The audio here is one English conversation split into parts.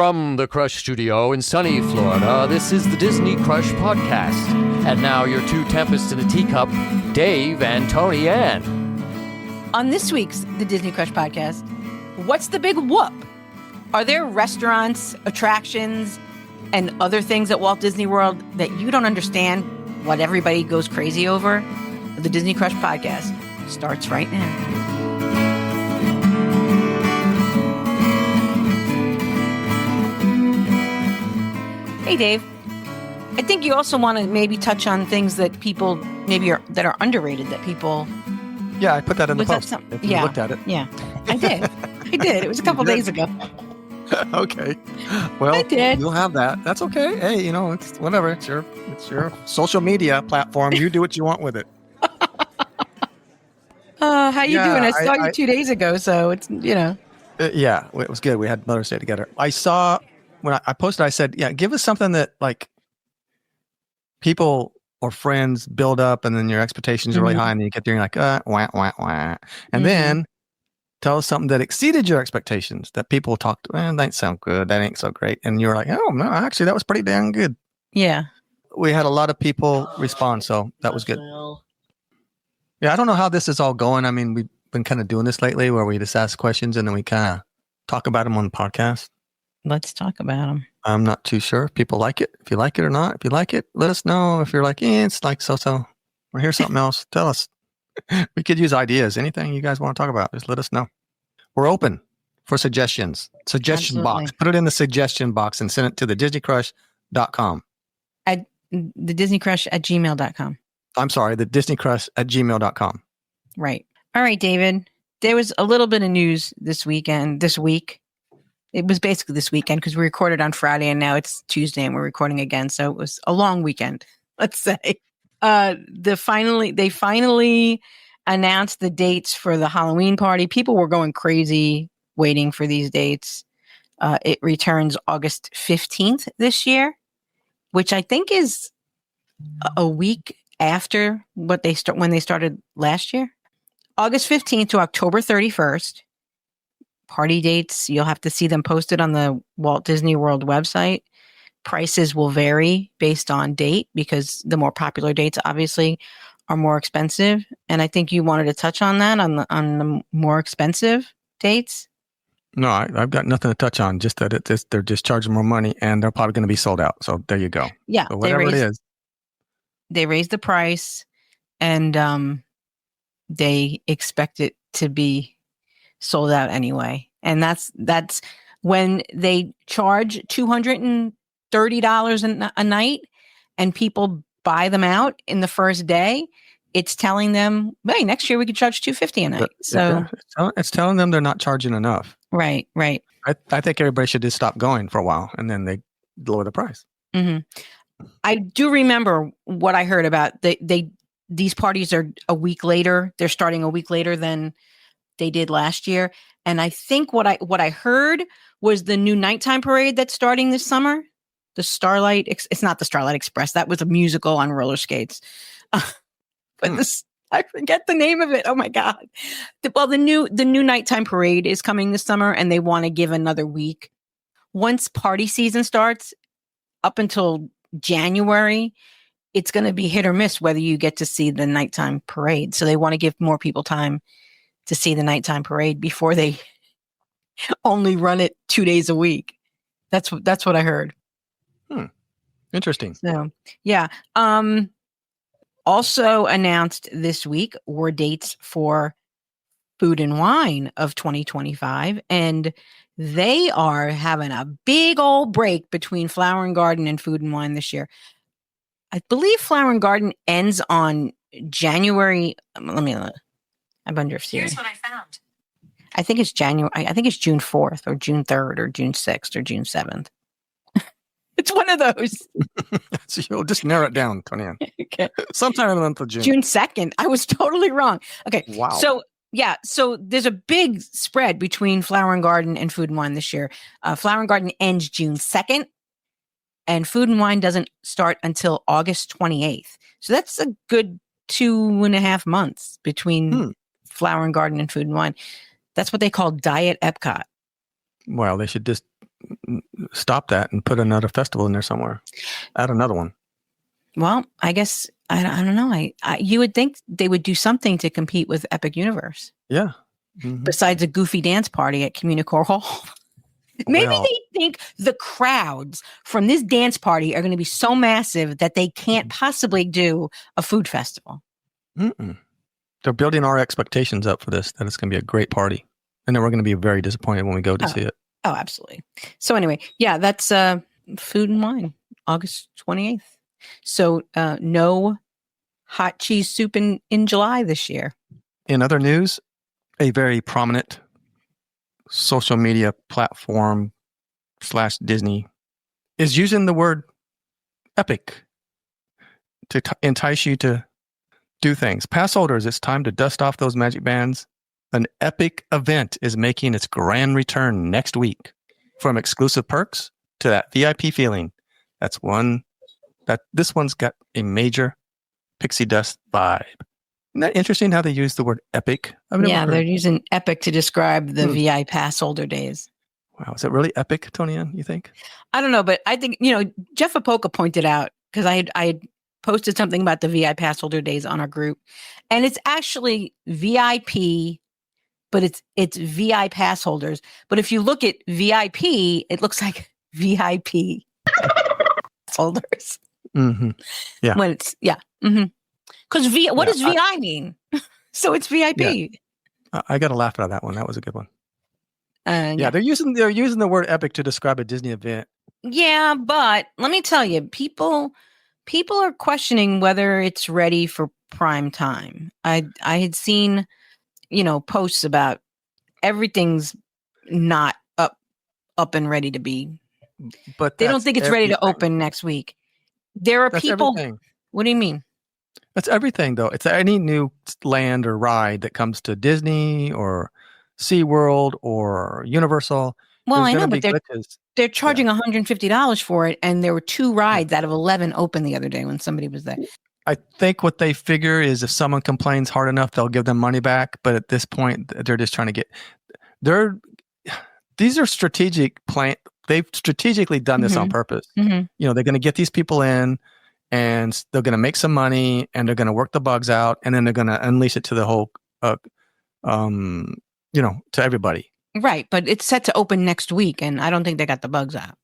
From the Crush Studio in sunny Florida, this is the Disney Crush Podcast. And now your two tempests in a teacup, Dave and Tony Ann. On this week's The Disney Crush Podcast, what's the big whoop? Are there restaurants, attractions, and other things at Walt Disney World that you don't understand what everybody goes crazy over? The Disney Crush Podcast starts right now. Hey, Dave. I think you also want to maybe touch on things that people that are underrated that people. Yeah, I put that in the post. If you looked at it. Yeah, I did. It was a couple days ago. Okay. Well, I did. You'll have that. That's okay. Hey, it's whatever. It's your social media platform. You do what you want with it. How you doing? I saw you 2 days ago, so it's Yeah, it was good. We had Mother's Day together. I saw when I posted. I said, "Yeah, give us something that like people or friends build up, and then your expectations are really high, and then you get there, and you're like, wah, wah, wah," and then tell us something that exceeded your expectations that people talked. That ain't sound good. That ain't so great, and you're like, "Oh no, actually, that was pretty damn good." Yeah, we had a lot of people respond, so that was good. Yeah, I don't know how this is all going. I mean, we've been kind of doing this lately, where we just ask questions and then we kind of talk about them on the podcast. Let's talk about them. I'm not too sure if people like it. If you like it or not. If you like it, let us know. If you're like, it's like so-so, or here's something else, tell us. We could use ideas. Anything you guys want to talk about, just let us know. We're open for suggestions. Suggestion box. Put it in the suggestion box and send it to thedisneycrush.com. At thedisneycrush@gmail.com. I'm sorry, thedisneycrush@gmail.com. Right. All right, David. There was a little bit of news this week. It was basically this weekend because we recorded on Friday and now it's Tuesday and we're recording again. So it was a long weekend, let's say. They finally announced the dates for the Halloween party. People were going crazy waiting for these dates. It returns August 15th this year, which I think is a week after when they started last year. August 15th to October 31st. Party dates, you'll have to see them posted on the Walt Disney World website. Prices will vary based on date because the more popular dates obviously are more expensive. And I think you wanted to touch on that on the more expensive dates. No, I've got nothing to touch on. Just that they're just charging more money and they're probably going to be sold out. So there you go. Yeah, so whatever it is, they raised the price, and they expect it to be sold out anyway. And that's when they charge $230 a night and people buy them out in the first day. It's telling them, hey, next year we could charge $250 a night. So it's telling them they're not charging enough. Right. I think everybody should just stop going for a while and then they lower the price. Mm-hmm. I do remember what I heard about these parties are a week later. They're starting a week later than they did last year. And I think what I heard was the new nighttime parade that's starting this summer. The Starlight, it's not the Starlight Express. That was a musical on roller skates. But I forget the name of it. Oh my God. The new nighttime parade is coming this summer and they want to give another week. Once party season starts up until January, it's going to be hit or miss whether you get to see the nighttime parade. So they want to give more people time to see the nighttime parade before they only run it 2 days a week. That's what I heard. Interesting. So, yeah. Also announced this week were dates for Food and Wine of 2025. And they are having a big old break between Flower and Garden and Food and Wine this year. I believe Flower and Garden ends on January. Let me look. I wonder if here's what I found. I think it's January. I think it's June 4th or June 3rd or June 6th or June 7th. It's one of those. So you'll just narrow it down, Tony Ann. Okay. Sometime in the month of June. June 2nd. I was totally wrong. Okay. Wow. So there's a big spread between Flower and Garden and Food and Wine this year. Flower and Garden ends June 2nd and Food and Wine doesn't start until August 28th. So that's a good 2.5 months between Flower and Garden and Food and Wine. That's what they call Diet Epcot. Well, they should just stop that and put another festival in there somewhere. Add another one. Well, I guess I don't know. You would think they would do something to compete with Epic Universe. Yeah. Mm-hmm. Besides a goofy dance party at Communicore Hall. Maybe Well, they think the crowds from this dance party are going to be so massive that they can't possibly do a food festival. mm-mm. They're building our expectations up for this, that it's going to be a great party. And then we're going to be very disappointed when we go to see it. Oh, absolutely. So anyway, yeah, that's Food and Wine, August 28th. So no hot cheese soup in July this year. In other news, a very prominent social media platform / Disney is using the word epic to entice you to do things. Pass holders, it's time to dust off those magic bands. An epic event is making its grand return next week. From exclusive perks to that VIP feeling. This one's got a major pixie dust vibe. Isn't that interesting how they use the word epic? They're using epic to describe the VI pass holder days. Wow, is it really epic, Tony-Ann, you think? I don't know, but I think, Jeff Apoka pointed out, because I had posted something about the VI pass holder days on our group, and it's actually VIP, but it's VI pass holders. But if you look at VIP, it looks like VIP holders. Mm-hmm. Yeah. When it's, yeah. Mm-hmm. Because what does VI mean? So it's VIP. Yeah. I got to laugh at that one. That was a good one. Yeah, they're using the word epic to describe a Disney event. Yeah, but let me tell you, people are questioning whether it's ready for prime time. I had seen, posts about everything's not up and ready to be. But they don't think it's ready to open next week. There are people. Everything. What do you mean? That's everything, though. It's any new land or ride that comes to Disney or SeaWorld or Universal. Well, I know, but they're charging $150 for it, and there were 2 rides out of 11 open the other day when somebody was there. I think what they figure is if someone complains hard enough, they'll give them money back. But at this point, they're just trying to get. These are strategic plan. They've strategically done this on purpose. Mm-hmm. They're going to get these people in, and they're going to make some money, and they're going to work the bugs out, and then they're going to unleash it to the whole, to everybody. Right, but it's set to open next week, and I don't think they got the bugs out.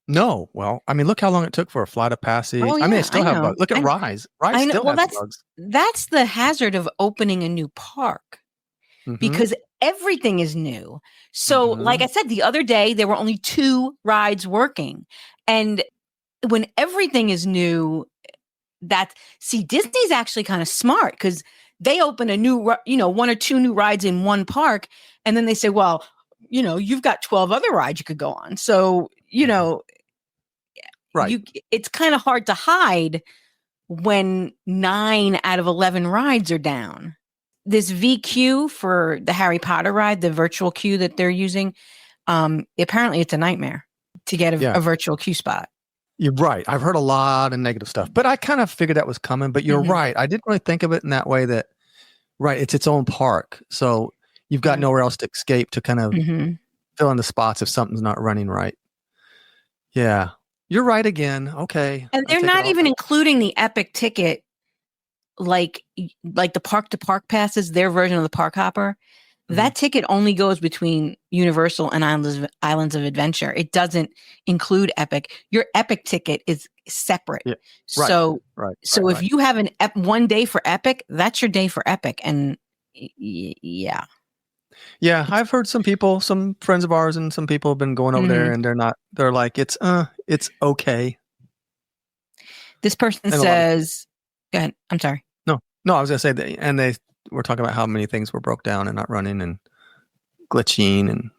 No. Well, I mean, look how long it took for a Flight of Passage. Oh, yeah, they still have bugs. Look at Rise. Rise still has bugs. That's the hazard of opening a new park, because everything is new. So, like I said, the other day, there were only 2 rides working. And when everything is new, Disney's actually kind of smart, because they open a new, 1 or 2 new rides in one park. And then they say, well, you've got 12 other rides you could go on. So, right. It's kind of hard to hide when 9 out of 11 rides are down. This VQ for the Harry Potter ride, the virtual queue that they're using, apparently it's a nightmare to get a virtual queue spot. You're right. I've heard a lot of negative stuff, but I kind of figured that was coming. But you're right. I didn't really think of it in that way. It's its own park. So you've got nowhere else to escape to kind of fill in the spots if something's not running right. Yeah. You're right again. Okay. And they're not even including the Epic ticket, like the park to park passes, their version of the Park Hopper. That ticket only goes between Universal and Islands of Adventure. It doesn't include Epic. Your Epic ticket is separate. Yeah. So if you have one day for Epic, that's your day for Epic. And yeah. Yeah, I've heard some friends of ours and some people have been going over there, and they're like, it's okay. This person says, go ahead. I'm sorry. No, I was going to say, and we're talking about how many things were broke down and not running and glitching and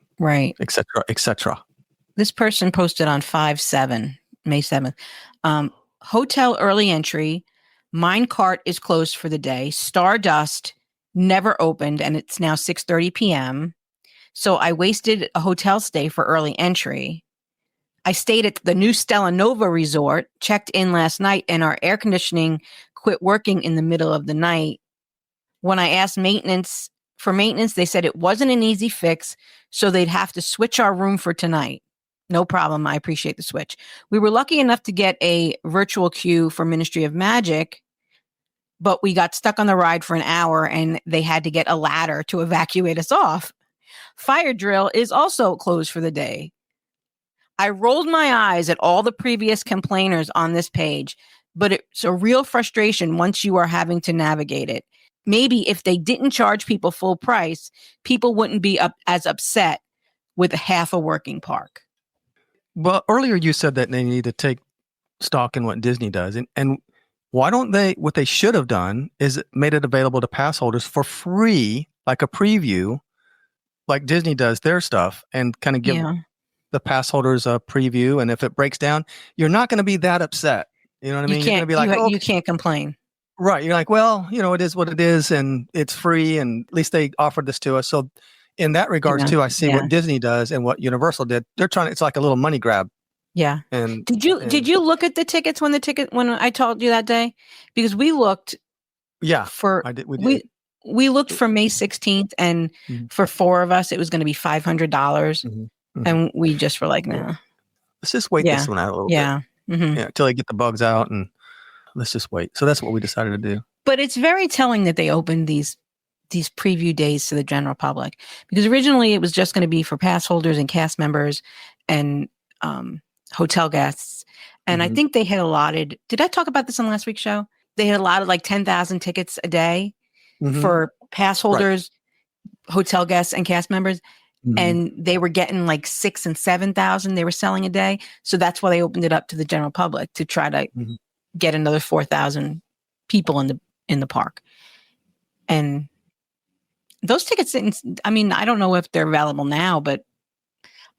et cetera, et cetera. This person posted on May 7th. Hotel early entry. Minecart is closed for the day. Stardust never opened, and it's now 6:30 p.m. So I wasted a hotel stay for early entry. I stayed at the new Stella Nova Resort, checked in last night, and our air conditioning quit working in the middle of the night. When I asked maintenance for maintenance. They said it wasn't an easy fix, so they'd have to switch our room for tonight. No problem. I appreciate the switch. We were lucky enough to get a virtual queue for Ministry of Magic, but we got stuck on the ride for an hour and they had to get a ladder to evacuate us off. Fire drill is also closed for the day. I rolled my eyes at all the previous complainers on this page, but it's a real frustration once you are having to navigate it. Maybe if they didn't charge people full price, people wouldn't be as upset with half a working park. Well, earlier you said that they need to take stock in what Disney does. And why don't what they should have done is made it available to pass holders for free, like a preview, like Disney does their stuff, and kind of give the pass holders a preview. And if it breaks down, you're not going to be that upset. You know what I mean? You're going to be like, you can't complain. Right. You're like, well, it is what it is, and it's free, and at least they offered this to us. So in that regards too, I see what Disney does and what Universal did. They're trying. It's like a little money grab. Yeah. And did you look at the tickets when I told you that day? Because we looked. Yeah. I did. We looked for May 16th, and for 4 of us, it was going to be $500, and we just were like, nah. Let's just wait this one out a little bit. Yeah. Mm-hmm. Yeah. Until they get the bugs out, and let's just wait. So that's what we decided to do. But it's very telling that they opened these preview days to the general public, because originally it was just going to be for pass holders and cast members and hotel guests. And I think they had allotted, did I talk about this on last week's show? They had allotted like 10,000 tickets a day for pass holders, hotel guests, and cast members. And they were getting like 6,000 and 7,000 they were selling a day. So that's why they opened it up to the general public, to try to get another 4,000 people in the park. And those tickets didn't, I mean, I don't know if they're available now, but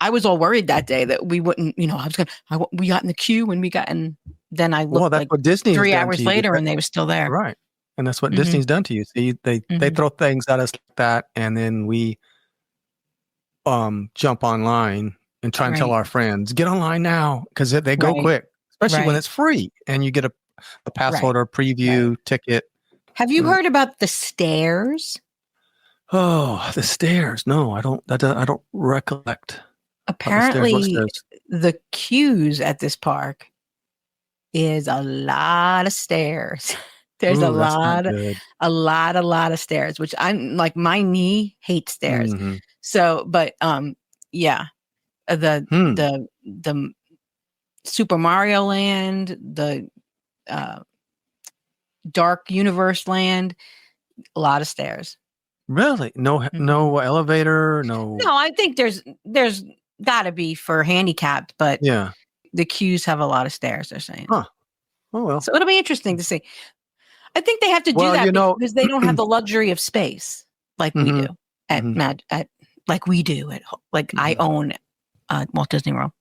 I was all worried that day that we wouldn't, we got in the queue and then I looked that's what Disney 3 hours later and they were still there. Right. And that's what Disney's done to you. See, they throw things at us like that, and then we jump online and try and tell our friends, get online now, because they go quick, especially when it's free and you get a pass holder preview ticket. Have you heard about the stairs? Oh, the stairs. No, I don't recollect. Apparently the queues at this park is a lot of stairs. There's a lot of stairs, which I'm like, my knee hates stairs. So, but the Super Mario Land, the Dark Universe Land, a lot of stairs. Really? No elevator, no. No, I think there's got to be for handicapped, but the queues have a lot of stairs, they're saying. Huh. Oh well. So it'll be interesting to see. I think they have to do that because they don't have the luxury of space like we do at I own Walt Disney World.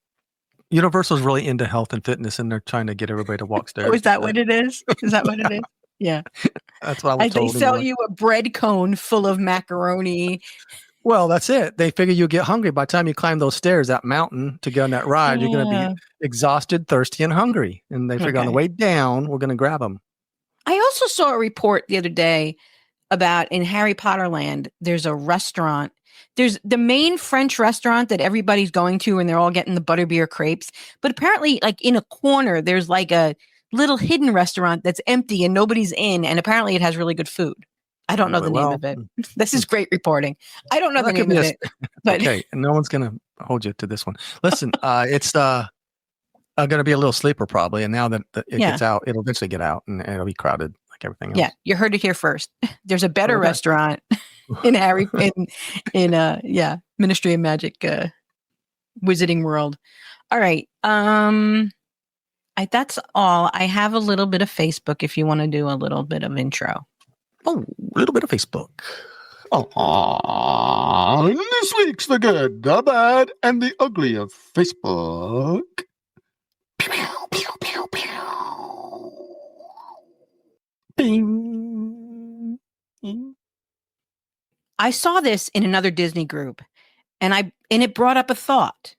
Universal's really into health and fitness, and they're trying to get everybody to walk stairs. Oh, is that what it is? Is that what it is? Yeah. That's what I was told. They sell you a bread cone full of macaroni. Well, that's it. They figure you get hungry by the time you climb those stairs, that mountain to go on that ride. You're going to be exhausted, thirsty, and hungry. And they figure on the way down, we're going to grab them. I also saw a report the other day about in Harry Potter Land, there's a restaurant. There's the main French restaurant that everybody's going to, and they're all getting the butterbeer crepes. But apparently, like in a corner, there's like a little hidden restaurant that's empty and nobody's in. And apparently it has really good food. I don't know the name of it. This is great reporting. I don't know the name of it. But okay, and no one's going to hold you to this one. Listen, it's going to be a little sleeper probably. And now that it gets out, it'll eventually get out and it'll be crowded like everything else. Yeah, you heard it here first. There's a better restaurant in Ministry of Magic Wizarding World. All right. That's all. I have a little bit of Facebook if you want to do a little bit of intro. Oh, a little bit of Facebook. This week's the good, the bad, and the ugly of Facebook. Pew, pew, pew, pew. Bing. I saw this in another Disney group, and it brought up a thought.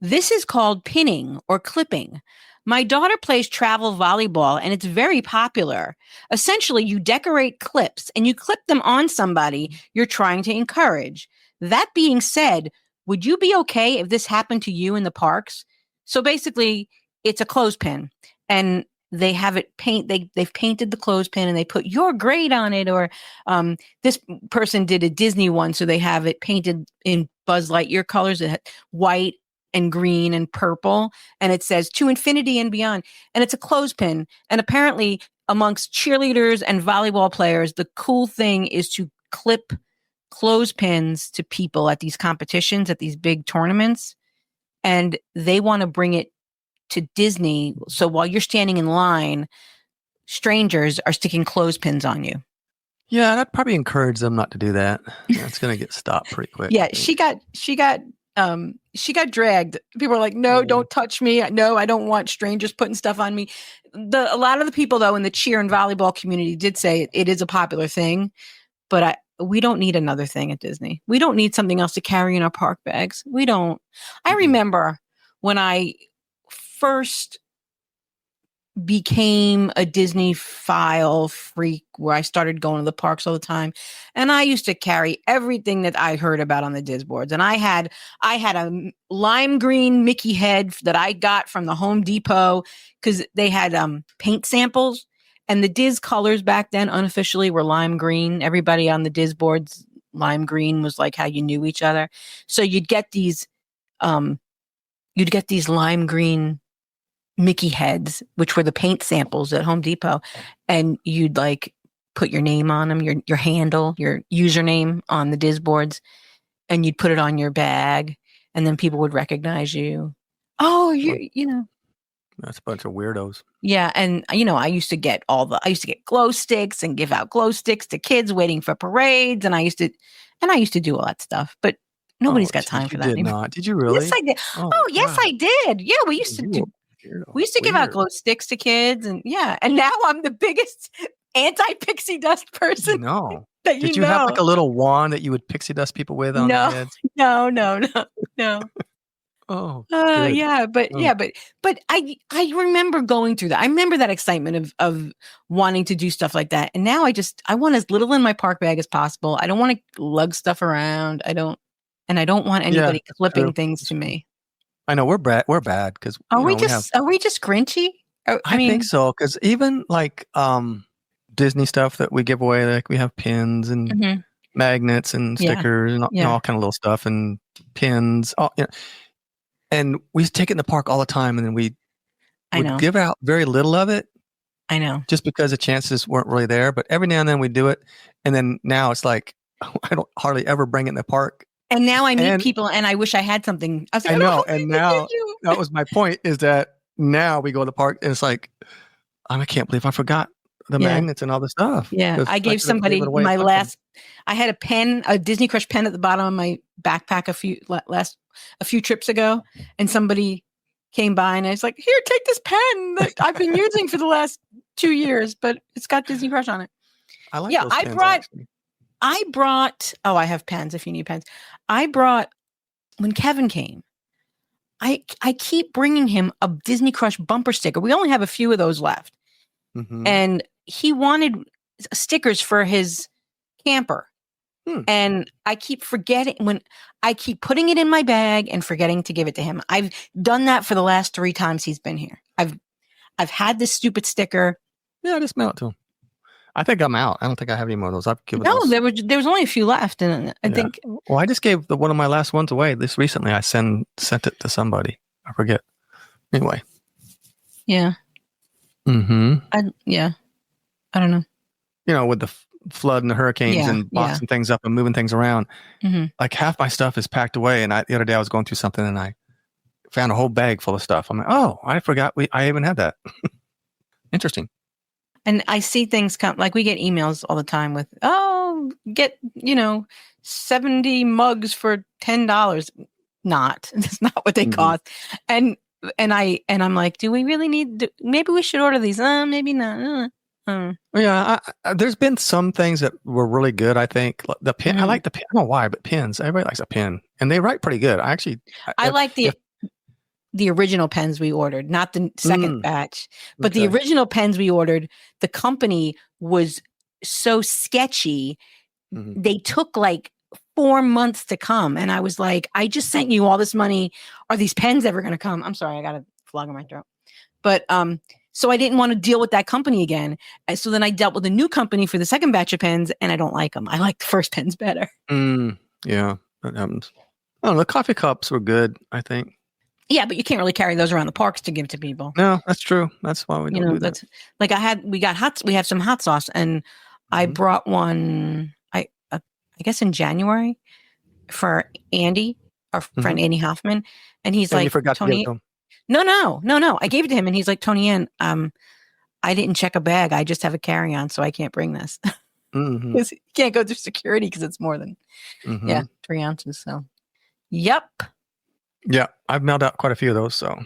This is called pinning or clipping, My daughter plays travel volleyball and it's very popular. Essentially, you decorate clips and you clip them on somebody you're trying to encourage. That being said, would you be okay if this happened to you in the parks? So basically, it's a clothespin and they have it they've painted the clothespin and they put "you're great" on it, or this person did a Disney one, so they have it painted in Buzz Lightyear colors, white and green and purple, and it says "to infinity and beyond," and it's a clothespin. And apparently amongst cheerleaders and volleyball players, the cool thing is to clip clothespins to people at these competitions, at these big tournaments, and they want to bring it to Disney. So while you're standing in line, strangers are sticking clothespins on you. Yeah, and I'd probably encourage them not to do that. It's going to get stopped pretty quick. Yeah, she got dragged. People are like, "No, don't touch me. No, I don't want strangers putting stuff on me." A lot of the people though in the cheer and volleyball community did say it is a popular thing, but we don't need another thing at Disney. We don't need something else to carry in our park bags. We don't. I remember when I first became a Disney file freak, where I started going to the parks all the time, and I used to carry everything that I heard about on the Diz boards. And I had a lime green Mickey head that I got from the Home Depot because they had paint samples, and the Diz colors back then unofficially were lime green. Everybody on the Diz boards, lime green was like how you knew each other. So you'd get these lime green Mickey heads, which were the paint samples at Home Depot, and you'd like put your name on them, your handle, your username on the Diz boards, and you'd put it on your bag, and then people would recognize you. Oh, you know. That's a bunch of weirdos. Yeah, and I used to get glow sticks and give out glow sticks to kids waiting for parades, and I used to do all that stuff, but nobody's got time for that anymore. Not. Did you really? Yes, I did. Oh yes, I did. Yeah, we used to do. We used to give out glow sticks to kids, and now I'm the biggest anti-pixie dust person. No. That Did you have like a little wand that you would pixie dust people with on their heads? No. Oh, but I remember going through that. I remember that excitement of wanting to do stuff like that, and now I want as little in my park bag as possible. I don't want to lug stuff around. I don't want anybody clipping things to me. I know we're bad because are we just grinchy? I think so, because even like Disney stuff that we give away, like we have pins and magnets and stickers and all kind of little stuff and pins. And we take it in the park all the time, and then we would give out very little of it. I know, just because the chances weren't really there. But every now and then we do it, and then now it's like I don't hardly ever bring it in the park. And now I meet people, and I wish I had something. I was like, I know, and now that was my point. Is that now we go to the park, and it's like I can't believe I forgot the magnets and all the stuff. Yeah, I gave somebody my last. I had a Disney Crush pen at the bottom of my backpack a few trips ago, and somebody came by and I was like, "Here, take this pen that I've been using for the last 2 years, but it's got Disney Crush on it." I like those pens, I brought. Oh, I have pens. If you need pens, I brought when Kevin came. I keep bringing him a Disney Crush bumper sticker. We only have a few of those left, and he wanted stickers for his camper. And I keep forgetting when I keep putting it in my bag and forgetting to give it to him. I've done that for the last 3 times he's been here. I've had this stupid sticker. Yeah, just mail it to him. I think I'm out. I don't think I have any more of those. I've given those. There was only a few left, and I think. Well, I just gave one of my last ones away this recently. I sent it to somebody. I forget. Anyway. Yeah. I don't know. With the flood and the hurricanes and boxing things up and moving things around, like half my stuff is packed away. And the other day I was going through something and I found a whole bag full of stuff. I'm like, oh, I forgot I even had that. Interesting. And I see things come, like we get emails all the time with, get 70 mugs for $10. That's not what they cost. And I'm like, do we really need? Maybe we should order these. Maybe not. Yeah, there's been some things that were really good. I think the pen. I like the pen. I don't know why, but pens. Everybody likes a pen, and they write pretty good. I like the the original pens we ordered, not the second batch, but the Okay. original pens we ordered, the company was so sketchy. Mhm. They took like 4 months to come. And I was like, I just sent you all this money. Are these pens ever going to come? I'm sorry. I got a frog in my throat. But so I didn't want to deal with that company again. And so then I dealt with a new company for the second batch of pens, and I don't like them. I like the first pens better. Yeah, that happens. Oh, the coffee cups were good, I think. Yeah, but you can't really carry those around the parks to give to people. No, that's true. That's why we don't do that. That's like we have some hot sauce, and I brought one. I guess in January for Andy, our friend Andy Hoffman, and he's And like, you forgot to give Tony, it to him. no. I gave it to him, and he's like, Tony Ann, I didn't check a bag. I just have a carry-on, so I can't bring this. You can't go through security because it's more than 3 ounces. So, yep. Yeah, I've mailed out quite a few of those. So,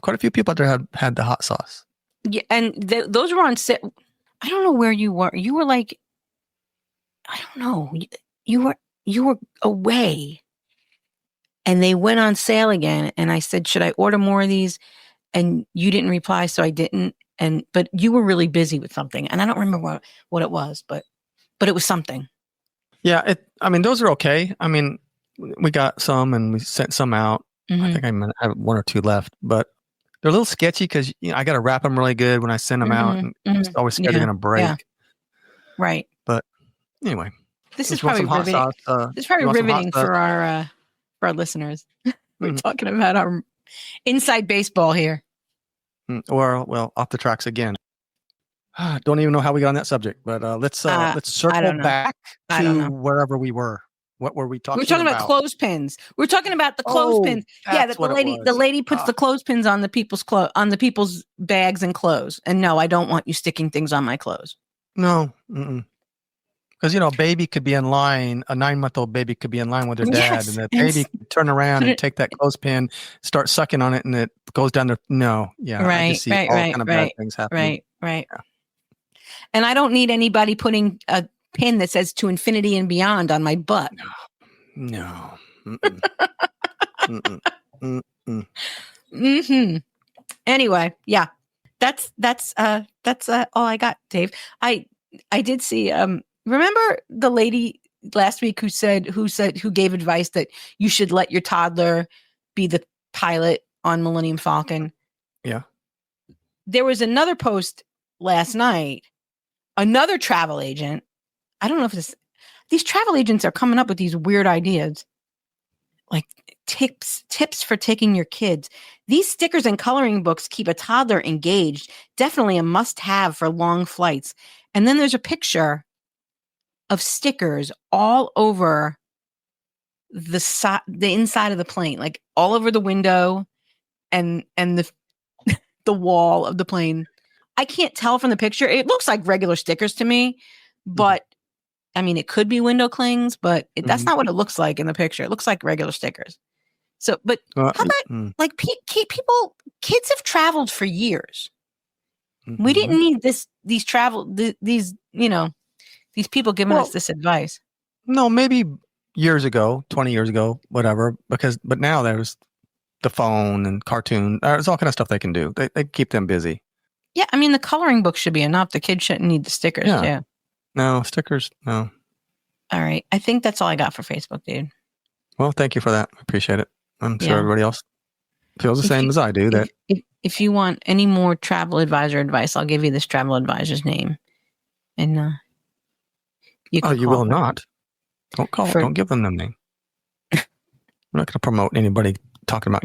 quite a few people out there had the hot sauce. Yeah, and those were on sale. I don't know where you were. You were like, I don't know. You were away, and they went on sale again. And I said, should I order more of these? And you didn't reply, so I didn't. But you were really busy with something, and I don't remember what it was, but it was something. Yeah, those are okay. I mean, we got some and we sent some out. I think I have 1 or 2 left, but they're a little sketchy because I got to wrap them really good when I send them out, and it's always scared they're going to break. Yeah. Right. But anyway, this is probably riveting. This is probably riveting for our listeners. We're talking about our inside baseball here. Or off the tracks again. Don't even know how we got on that subject, but let's circle back to wherever we were. What were we talking about? We're talking about clothespins. We're talking about the clothespins. Yeah, that the lady puts the clothespins on the people's bags and clothes. And no, I don't want you sticking things on my clothes. No, because a baby could be in line. A 9-month-old baby could be in line with their dad, and the baby could turn around and take that clothespin, start sucking on it, and it goes down there. No, yeah, I just see all kind of bad things happening. Right. Yeah. And I don't need anybody putting a pin that says "to infinity and beyond" on my butt. No. Anyway, yeah, that's all I got, Dave. I did see. Remember the lady last week who gave advice that you should let your toddler be the pilot on Millennium Falcon? Yeah. There was another post last night. Another travel agent. I don't know if these travel agents are coming up with these weird ideas, like tips for taking your kids. These stickers and coloring books keep a toddler engaged. Definitely a must-have for long flights. And then there's a picture of stickers all over the inside of the plane, like all over the window and the the wall of the plane. I can't tell from the picture. It looks like regular stickers to me, but I mean, it could be window clings, but that's not what it looks like in the picture. It looks like regular stickers. So, but how about like kids have traveled for years. We didn't need these people giving us this advice. No, maybe years ago, 20 years ago, whatever, but now there's the phone and cartoon. There's all kind of stuff they can do. They keep them busy. Yeah, I mean, the coloring book should be enough. The kids shouldn't need the stickers. Yeah. No, stickers, no. All right. I think that's all I got for Facebook, dude. Well, thank you for that. I appreciate it. I'm sure everybody else feels the same as I do. If you want any more travel advisor advice, I'll give you this travel advisor's name. And you can you will not. Don't call. Don't give them the name. We're not going to promote anybody talking about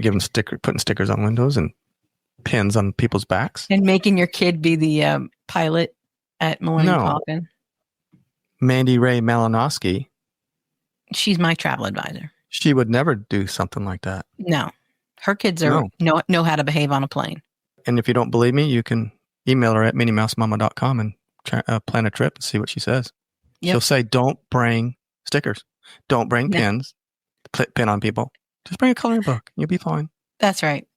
putting stickers on windows and pins on people's backs and making your kid be the pilot at Millennium Falcon. Mandy Ray Malinowski. She's my travel advisor. She would never do something like that. No, her kids know how to behave on a plane. And if you don't believe me, you can email her at minniemousemama.com and plan a trip and see what she says. Yep. She'll say, "Don't bring stickers. Don't bring pins. Pin on people. Just bring a coloring book. You'll be fine." That's right.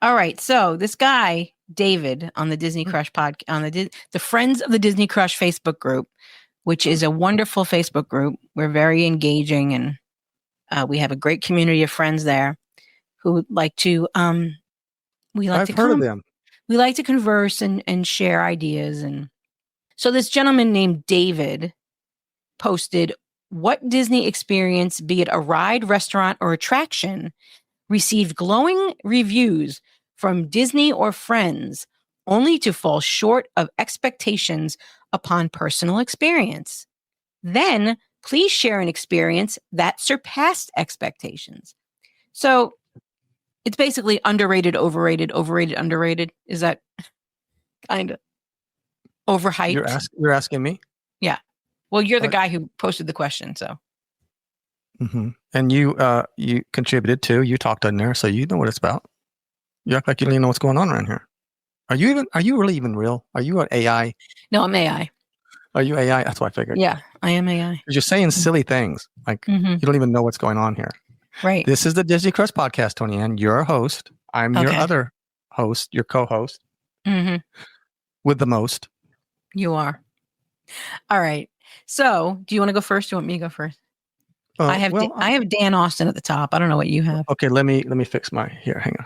All right. So this guy, David, on the Disney Crush podcast, on the Friends of the Disney Crush Facebook group, which is a wonderful Facebook group. We're very engaging and we have a great community of friends there. who like to I've heard of them. we like to converse and share ideas. And so this gentleman named David posted, what Disney experience, be it a ride, restaurant, or attraction, received glowing reviews from Disney or friends, only to fall short of expectations upon personal experience? Then please share an experience that surpassed expectations. So it's basically underrated, overrated, overrated, underrated. Is that kind of overhyped? You're asking me? Yeah. Well, you're the guy who posted the question, so. Mm-hmm. And you contributed too. You talked in there, so you know what it's about. You act like you don't even know what's going on around here. Are you really even real? Are you an AI? No, I'm AI. Are you AI? That's what I figured. Yeah, I am AI. 'Cause you're saying silly things. Like you don't even know what's going on here. Right. This is the Disney Crush podcast, Tony Ann. You're a host. I'm your Okay. other host, your co-host Mm-hmm. with the most. You are. All right. So do you want to go first? Do you want me to go first? I have Dan Austin at the top. I don't know what you have. Okay, let me fix my here. Hang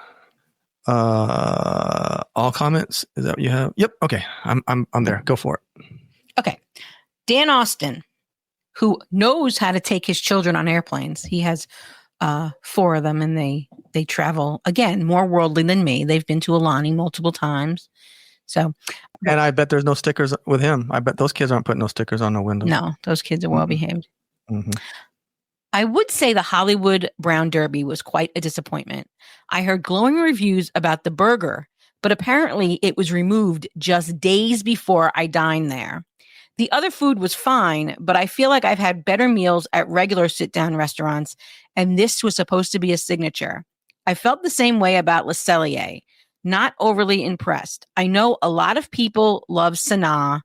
on. All comments. Is that what you have? Yep. Okay. I'm there. Go for it. Okay. Dan Austin, who knows how to take his children on airplanes. He has 4 of them, and they travel, again, more worldly than me. They've been to Alani multiple times. So, and I bet there's no stickers with him. I bet those kids aren't putting no stickers on the windows. No, those kids are well behaved. Mm-hmm. I would say the Hollywood Brown Derby was quite a disappointment. I heard glowing reviews about the burger, but apparently it was removed just days before I dined there. The other food was fine, but I feel like I've had better meals at regular sit-down restaurants, and this was supposed to be a signature. I felt the same way about Le Cellier. Not overly impressed. I know a lot of people love Sanaa,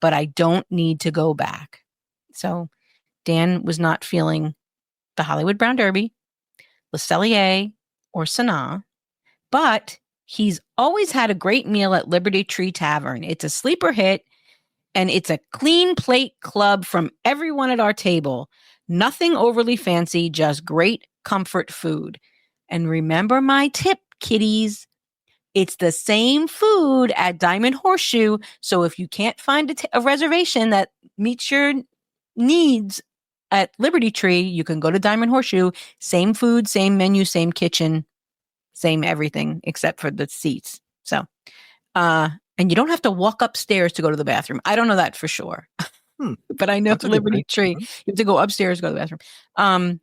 but I don't need to go back. So Dan was not feeling the Hollywood Brown Derby, Le Cellier, or Sanaa, but he's always had a great meal at Liberty Tree Tavern. It's a sleeper hit, and it's a clean plate club from everyone at our table. Nothing overly fancy, just great comfort food. And remember my tip, kiddies. It's the same food at Diamond Horseshoe. So if you can't find a reservation that meets your needs at Liberty Tree, you can go to Diamond Horseshoe. Same food, same menu, same kitchen, same everything except for the seats. So, and you don't have to walk upstairs to go to the bathroom. I don't know that for sure, but I know at Liberty Tree, you have to go upstairs to go to the bathroom.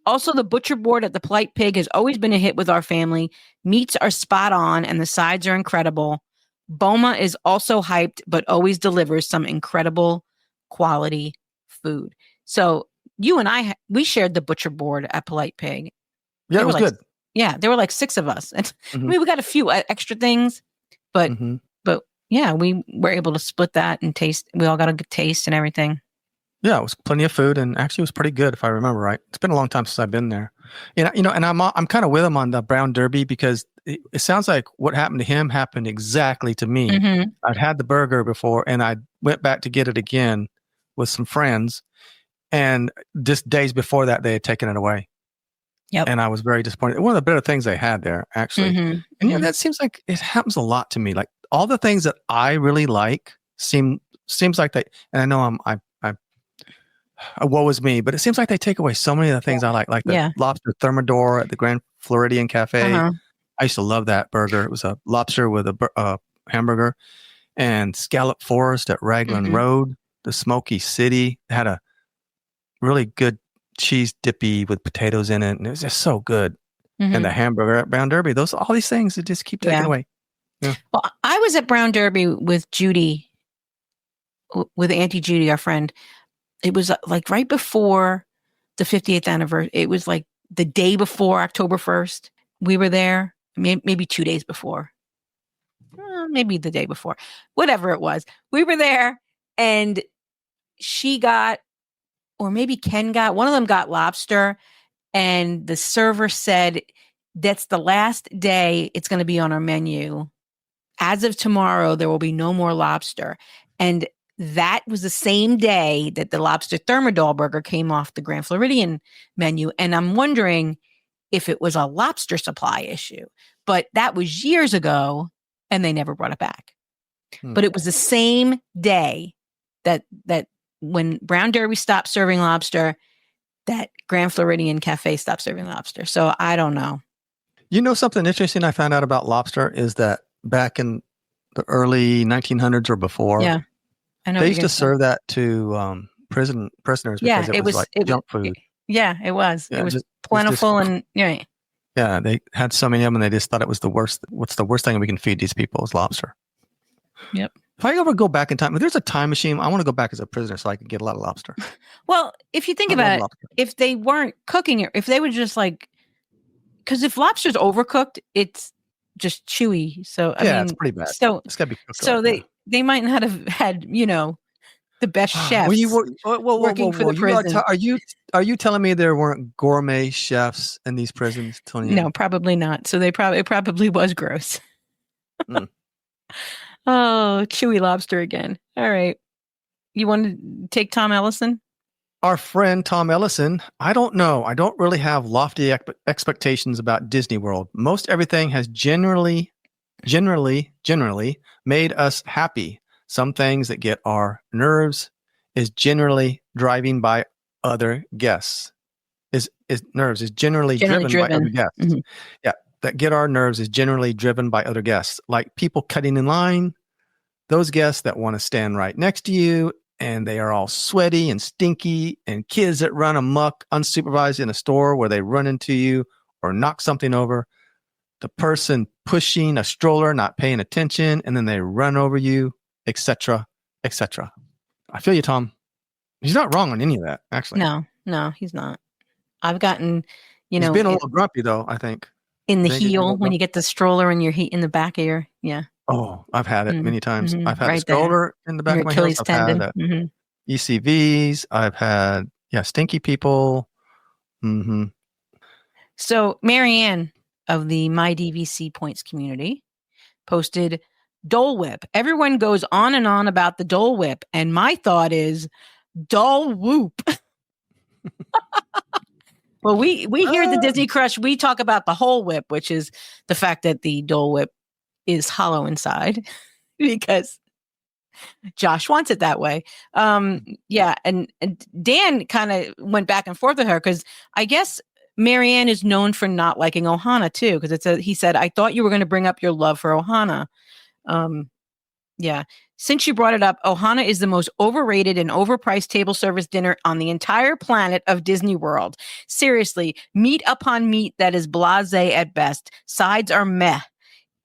Also, the butcher board at the Polite Pig has always been a hit with our family. Meats are spot on and the sides are incredible. Boma is also hyped, but always delivers some incredible quality food. So you and I, we shared the butcher board at Polite Pig. Yeah, it was good. Yeah, there were like 6 of us. And I mean, we got a few extra things, but yeah, we were able to split that and taste. We all got a good taste and everything. Yeah, it was plenty of food, and actually it was pretty good if I remember right. It's been a long time since I've been there. And I'm kind of with him on the Brown Derby because it sounds like what happened to him happened exactly to me. I'd had the burger before, and I went back to get it again with some friends, and just days before that they had taken it away. Yep. And I was very disappointed. One of the better things they had there, actually. And that seems like it happens a lot to me. Like all the things that I really like seems like they. And I know woe is me, but it seems like they take away so many of the things I like the lobster thermidor at the Grand Floridian Cafe. I used to love that burger. It was a lobster with a hamburger, and Scallop Forest at Raglan Road, the Smoky City. It had a really good cheese dippy with potatoes in it, and it was just so good. And the hamburger at Brown Derby, all these things that just keep taking away. Yeah. Well, I was at Brown Derby with Judy, with Auntie Judy, our friend. It was like right before the 50th anniversary. It was like the day before October 1st. We were there, maybe 2 days before. Maybe the day before. Whatever it was. We were there, and she got, or maybe Ken got, one of them got lobster, and the server said, that's the last day it's going to be on our menu. As of tomorrow, there will be no more lobster. And that was the same day that the lobster thermidor burger came off the Grand Floridian menu. And I'm wondering if it was a lobster supply issue. But that was years ago, and they never brought it back. But it was the same day that when Brown Derby stopped serving lobster, that Grand Floridian Cafe stopped serving lobster. So I don't know. You know, something interesting I found out about lobster is that back in the early 1900s or before, Yeah, I know they used to serve that to prisoners because it was like junk food. Yeah, it was. Yeah, it was plentiful and right. Yeah, they had so many of them, and they just thought it was the worst. What's the worst thing we can feed these people is lobster. Yep. If I ever go back in time, if there's a time machine, I want to go back as a prisoner so I can get a lot of lobster. Well, if you think about it, if they weren't cooking it, if they were just like, because if lobster's overcooked, it's just chewy. So I mean, it's pretty bad. So it's got to be cooked. So they might not have had, the best chefs working for the prison. Are you telling me there weren't gourmet chefs in these prisons, Tony? No, probably not. So it probably was gross. Oh, chewy lobster again. All right. You want to take Tom Ellison? Our friend Tom Ellison. I don't know. I don't really have lofty expectations about Disney World. Most everything has generally made us happy. Some things that get our nerves is generally driving by other guests. Is generally driven by other guests. Mm-hmm. Yeah, that get our nerves is generally driven by other guests, like people cutting in line, those guests that want to stand right next to you, and they are all sweaty and stinky, and kids that run amok unsupervised in a store where they run into you or knock something over, the person pushing a stroller, not paying attention, and then they run over you, etc., etc. I feel you, Tom. He's not wrong on any of that, actually. No, he's not. I've gotten, he's been a little grumpy, though, I think. In the heel, when you get the stroller in in the back of your, Oh, I've had it many times. Mm-hmm. I've had a stroller in the back of my house. I've had ECVs. I've had, stinky people. Mm-hmm. So Marianne of the My DVC Points community posted Dole Whip. Everyone goes on and on about the Dole Whip. And my thought is Dole Whoop. Well, we here at the Disney Crush, we talk about the whole whip, which is the fact that the Dole Whip is hollow inside because Josh wants it that way. And Dan kind of went back and forth with her because I guess Marianne is known for not liking Ohana too, because he said, I thought you were going to bring up your love for Ohana. Since you brought it up, Ohana is the most overrated and overpriced table service dinner on the entire planet of Disney World. Seriously, meat upon meat that is blasé at best. Sides are meh.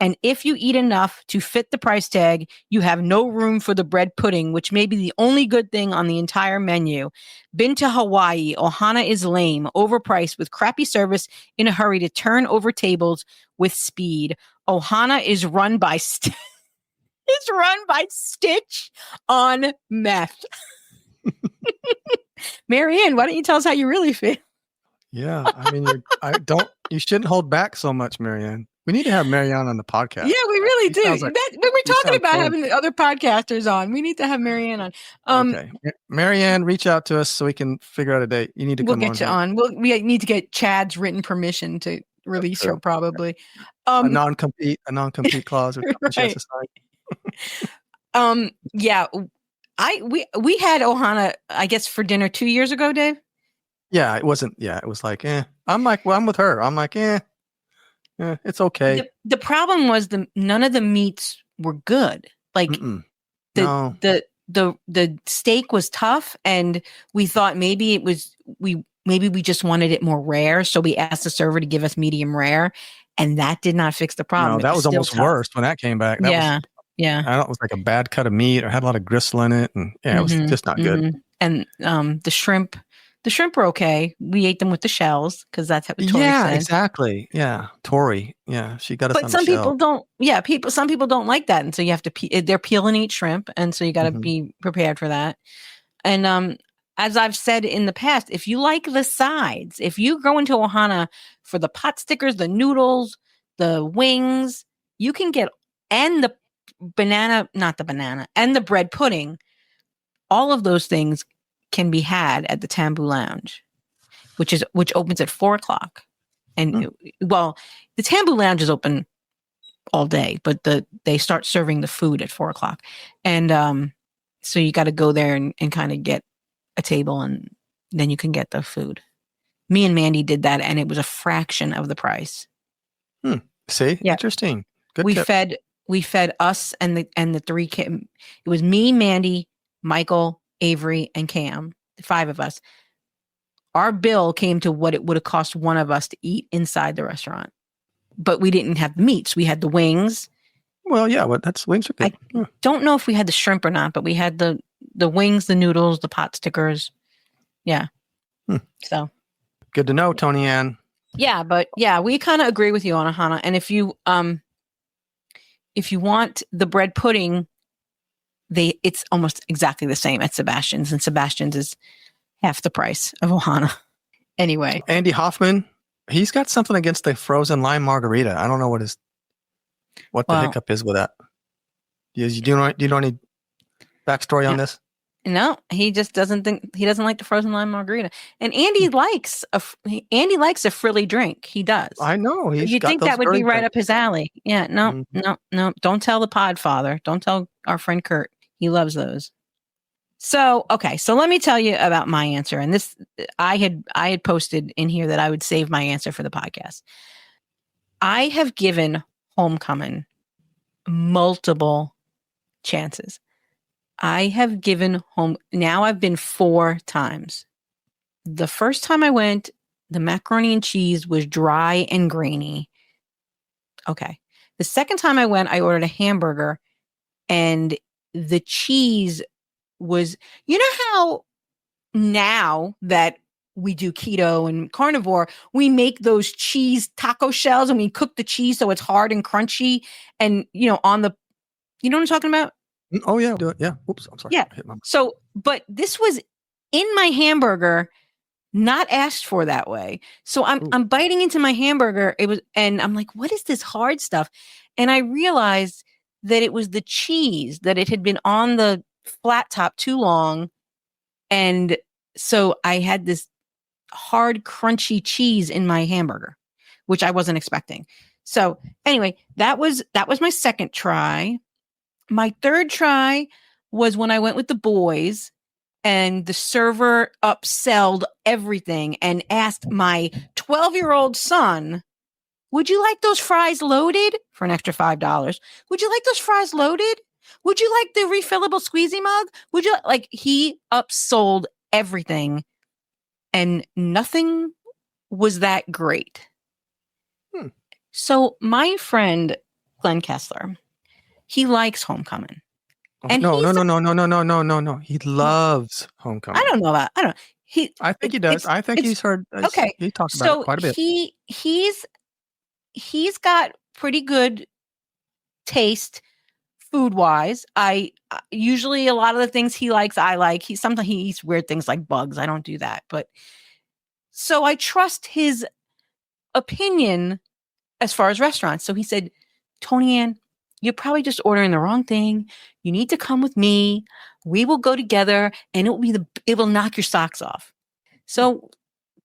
And if you eat enough to fit the price tag, you have no room for the bread pudding, which may be the only good thing on the entire menu. Been to Hawaii, Ohana is lame, overpriced with crappy service in a hurry to turn over tables with speed. Ohana is run by Stitch on meth. Marianne, why don't you tell us how you really feel? Yeah, I mean, you shouldn't hold back so much, Marianne. We need to have Marianne on the podcast. Yeah, we really do. When we're talking about having other podcasters on, we need to have Marianne on. Okay, Marianne, reach out to us so we can figure out a date. You need to come on. We'll get you on. We need to get Chad's written permission to release her, probably. A non-compete clause. Or right. We had Ohana, I guess, for dinner 2 years ago, Dave. Yeah, it wasn't. Yeah, it was like, I'm like, well, I'm with her. I'm like, it's okay. The problem was none of the meats were good. Like the steak was tough, and we thought maybe we just wanted it more rare, so we asked the server to give us medium rare, and that did not fix the problem. No, that was almost worse when that came back. Yeah. I don't know, it was like a bad cut of meat or had a lot of gristle in it, and it was just not good. And the shrimp were okay. We ate them with the shells because that's what Tori said. Yeah, exactly. Yeah, Tori. Yeah, she got us. But some people don't. Yeah, some people don't like that, and so you have to. They're peel and eat shrimp, and so you got to be prepared for that. And as I've said in the past, if you like the sides, if you go into Ohana for the pot stickers, the noodles, the wings, you can get and the and the bread pudding. All of those things can be had at the Tambu Lounge, which opens at 4:00. And well, the Tambu Lounge is open all day, but they start serving the food at 4:00. And so you got to go there and kind of get a table, and then you can get the food. Me and Mandy did that, and it was a fraction of the price. See, Yeah. Interesting. Good We tip. fed us and the 3 kids. It was me, Mandy, Michael, Avery, and Cam, the 5 of us. Our bill came to what it would have cost one of us to eat inside the restaurant, but we didn't have the meats. We had the wings. Well, yeah, that's wings are good. I don't know if we had the shrimp or not, but we had the wings, the noodles, the pot stickers. Yeah. So Good to know, Tony Ann. yeah, but yeah, we kind of agree with you on Ohana. And if you want the bread pudding, it's almost exactly the same at Sebastian's, and Sebastian's is half the price of Ohana. Anyway, Andy Hoffman, he's got something against the frozen lime margarita. I don't know what the hiccup is with that. Do you know any backstory on this? no, he just doesn't like the frozen lime margarita. And Andy likes a frilly drink. He does. I know. You'd think that would be right up his alley. Yeah. No. Don't tell the Podfather. Don't tell our friend Kurt. He loves those. So, okay. So let me tell you about my answer. And this, I had posted in here that I would save my answer for the podcast. I have given Homecoming multiple chances. I have given now I've been 4 times. The first time I went, the macaroni and cheese was dry and grainy. Okay. The second time I went, I ordered a hamburger, and the cheese was, you know how now that we do keto and carnivore, we make those cheese taco shells and we cook the cheese so it's hard and crunchy, and you know what I'm talking about? Oh yeah, do it. Yeah. Oops, I'm sorry. Yeah. So, but this was in my hamburger, not asked for that way. So I'm biting into my hamburger. And I'm like, what is this hard stuff? And I realized that it was the cheese, that it had been on the flat top too long. And so I had this hard, crunchy cheese in my hamburger, which I wasn't expecting. So anyway, that was my second try. My third try was when I went with the boys, and the server upselled everything and asked my 12-year-old son, would you like those fries loaded for an extra $5? Would you like those fries loaded? Would you like the refillable squeezy mug? Would you he upsold everything, and nothing was that great. So my friend Glenn Kessler, he likes Homecoming. And no. He loves Homecoming. I don't know. I think he does. I think he's heard. Okay. He talks about it quite a bit. He's got pretty good taste food wise. I usually, a lot of the things he likes, I like. Sometimes he eats weird things like bugs. I don't do that. But so I trust his opinion as far as restaurants. So he said, Tony Ann, you're probably just ordering the wrong thing. You need to come with me. We will go together, and it will knock your socks off. So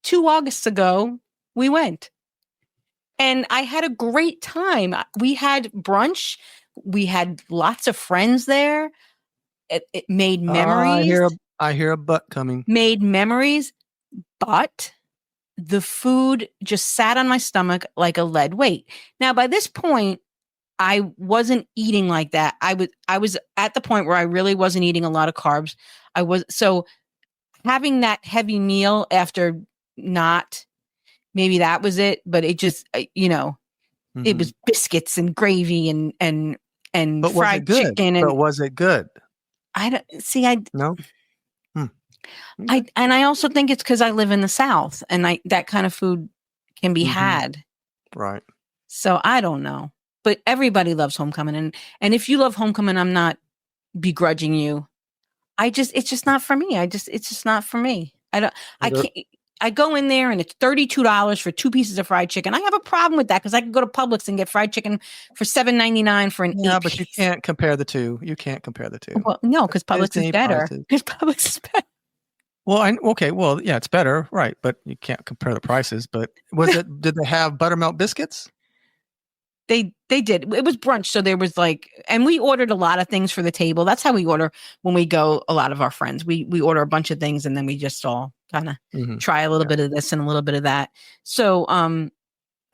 2 Augusts ago, we went, and I had a great time. We had brunch. We had lots of friends there. It made memories. I hear a butt coming. Made memories, but the food just sat on my stomach like a lead weight. Now, by this point, I wasn't eating like that. I was at the point where I really wasn't eating a lot of carbs. So having that heavy meal after maybe that was it, but it just, it was biscuits and gravy and but fried chicken. But was it good? No. I also think it's because I live in the South, and that kind of food can be had. Right. So I don't know. But everybody loves Homecoming, and if you love Homecoming, I'm not begrudging you. It's just not for me. It's just not for me. I can't. I go in there and it's $32 for 2 pieces of fried chicken. I have a problem with that because I could go to Publix and get fried chicken for $7.99 for an 8-piece. Yeah, but you can't compare the two. Well, no, because Publix is better. Because Publix is better. Well, okay. Well, yeah, it's better, right? But you can't compare the prices. But did they have buttermilk biscuits? They did. It was brunch, so there was and we ordered a lot of things for the table. That's how we order when we go. A lot of our friends, we order a bunch of things, and then we just all kind of try a little bit of this and a little bit of that. So,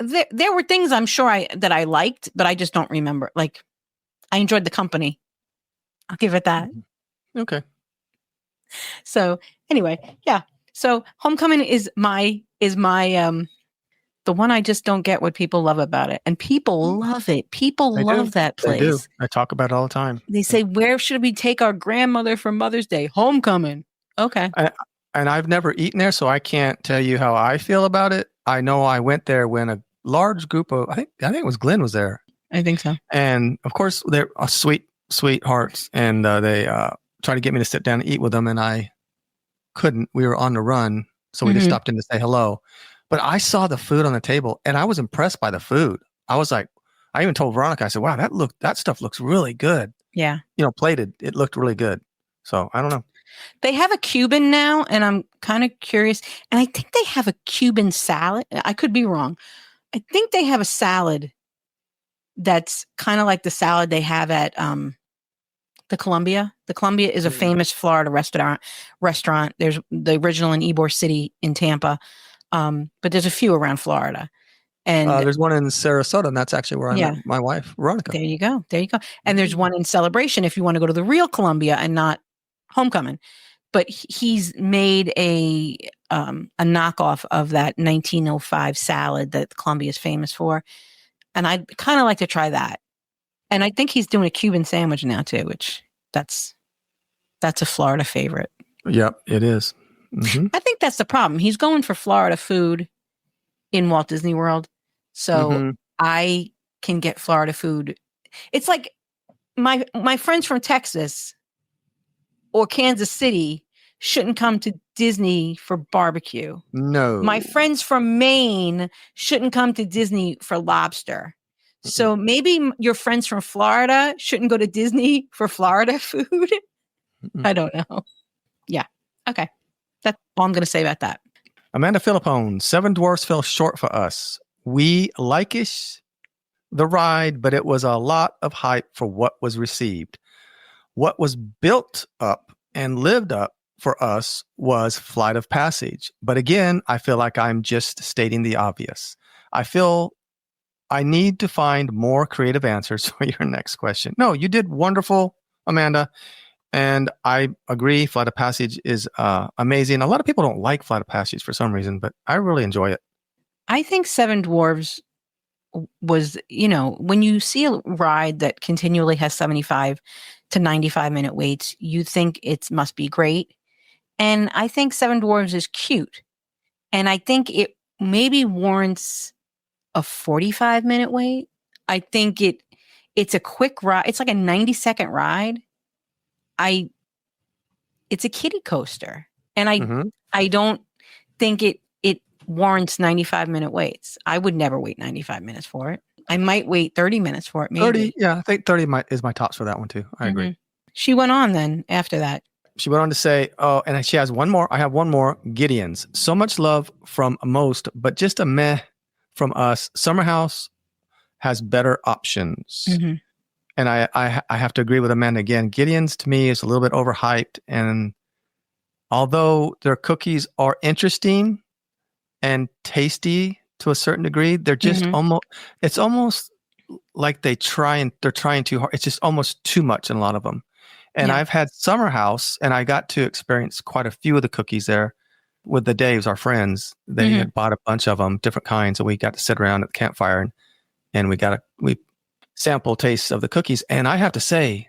there were things I'm sure that I liked, but I just don't remember. Like, I enjoyed the company. I'll give it that. Okay. So anyway, yeah. So Homecoming is my the one I just don't get what people love about it. And people love it. People love that place. They do. I talk about it all the time. They say, where should we take our grandmother for Mother's Day? Homecoming. Okay. And I've never eaten there, so I can't tell you how I feel about it. I know I went there when a large group of, I think it was Glenn was there. I think so. And of course, they're sweethearts. And they tried to get me to sit down and eat with them. And I couldn't. We were on the run. So we just stopped in to say hello. But I saw the food on the table and I was impressed by the food. I was like, I even told Veronica, I said, wow, that stuff looks really good. Yeah. Plated. It looked really good. So I don't know. They have a Cuban now, and I'm kind of curious. And I think they have a Cuban salad. I could be wrong. I think they have a salad that's kind of like the salad they have at the Columbia. The Columbia is a famous Florida restaurant. There's the original in Ybor City in Tampa. But there's a few around Florida. And there's one in Sarasota, and that's actually where I met my wife, Veronica. There you go. And there's one in Celebration if you want to go to the real Columbia and not Homecoming. But he's made a knockoff of that 1905 salad that Columbia is famous for. And I'd kind of like to try that. And I think he's doing a Cuban sandwich now too, which that's a Florida favorite. Yep, it is. Mm-hmm. I think that's the problem. He's going for Florida food in Walt Disney World. So I can get Florida food. It's like my friends from Texas or Kansas City shouldn't come to Disney for barbecue. No. My friends from Maine shouldn't come to Disney for lobster. So maybe your friends from Florida shouldn't go to Disney for Florida food. I don't know. Yeah. Okay. That's all I'm going to say about that. Amanda Philippone, Seven Dwarfs fell short for us. We like-ish the ride, but it was a lot of hype for what was received. What was built up and lived up for us was Flight of Passage. But again, I feel like I'm just stating the obvious. I feel I need to find more creative answers for your next question. No, you did wonderful, Amanda. And I agree, Flight of Passage is amazing. A lot of people don't like Flight of Passage for some reason, but I really enjoy it. I think Seven Dwarfs was, when you see a ride that continually has 75 to 95 minute waits, you think it must be great. And I think Seven Dwarfs is cute. And I think it maybe warrants a 45-minute wait. I think it's a quick ride. It's like a 90-second ride. It's a kiddie coaster. And I don't think it warrants 95-minute waits. I would never wait 95 minutes for it. I might wait 30 minutes for it. Maybe. 30, yeah, I think 30 is my tops for that one too. I agree. She went on then after that. She went on to say, and she has one more. I have one more. Gideon's. So much love from most, but just a meh from us. Summer House has better options. And I have to agree with Amanda again. Gideon's to me is a little bit overhyped. And although their cookies are interesting and tasty to a certain degree, they're just it's almost like they're trying too hard. It's just almost too much in a lot of them. And I've had Summer House, and I got to experience quite a few of the cookies there with the Daves, our friends. They had bought a bunch of them, different kinds, and we got to sit around at the campfire and we sample tastes of the cookies. And I have to say,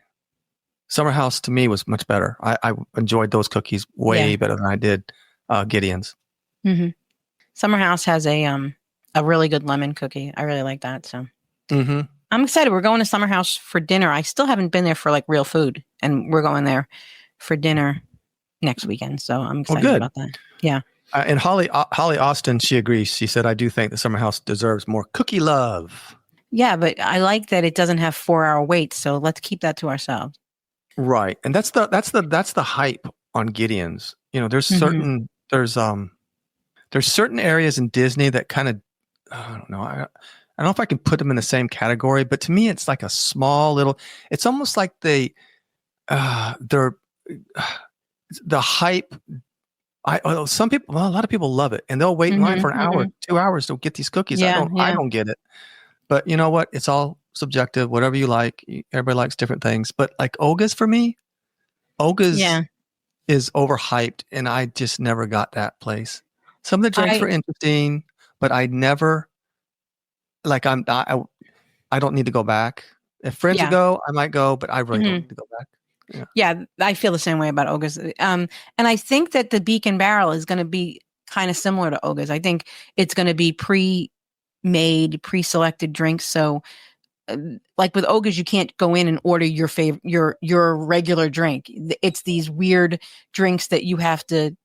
Summer House to me was much better. I enjoyed those cookies way better than I did Gideon's. Summer House has a really good lemon cookie. I really like that. So I'm excited. We're going to Summer House for dinner. I still haven't been there for like real food, and we're going there for dinner next weekend. So I'm excited about that. Yeah. And Holly Austin, she agrees. She said, I do think the Summer House deserves more cookie love. Yeah, but I like that it doesn't have 4-hour waits. So let's keep that to ourselves. Right. And that's the hype on Gideon's. You know, Mhm. there's certain areas in Disney that kind of, I don't know. I don't know if I can put them in the same category, but to me, it's like a small little. It's almost like they're the hype. Some people, well, a lot of people love it, and they'll wait in line Mhm. for an hour, Mhm. 2 hours to get these cookies. Yeah. I Yeah. don't get it. But you know what? It's all subjective. Whatever you like, everybody likes different things. But like Oga's for me, Oga's Yeah. is overhyped, and I just never got that place. Some of the drinks were I interesting, but I never like I don't need to go back. If friends would yeah. go, I might go, but I really don't Mhm. need to go back. Yeah. Yeah, I feel the same way about Oga's. And I think that the Beacon Barrel is going to be kind of similar to Oga's. I think it's going to be pre-made, pre-selected drinks. So, like with Oga's, you can't go in and order your favorite, your regular drink. It's these weird drinks that you have to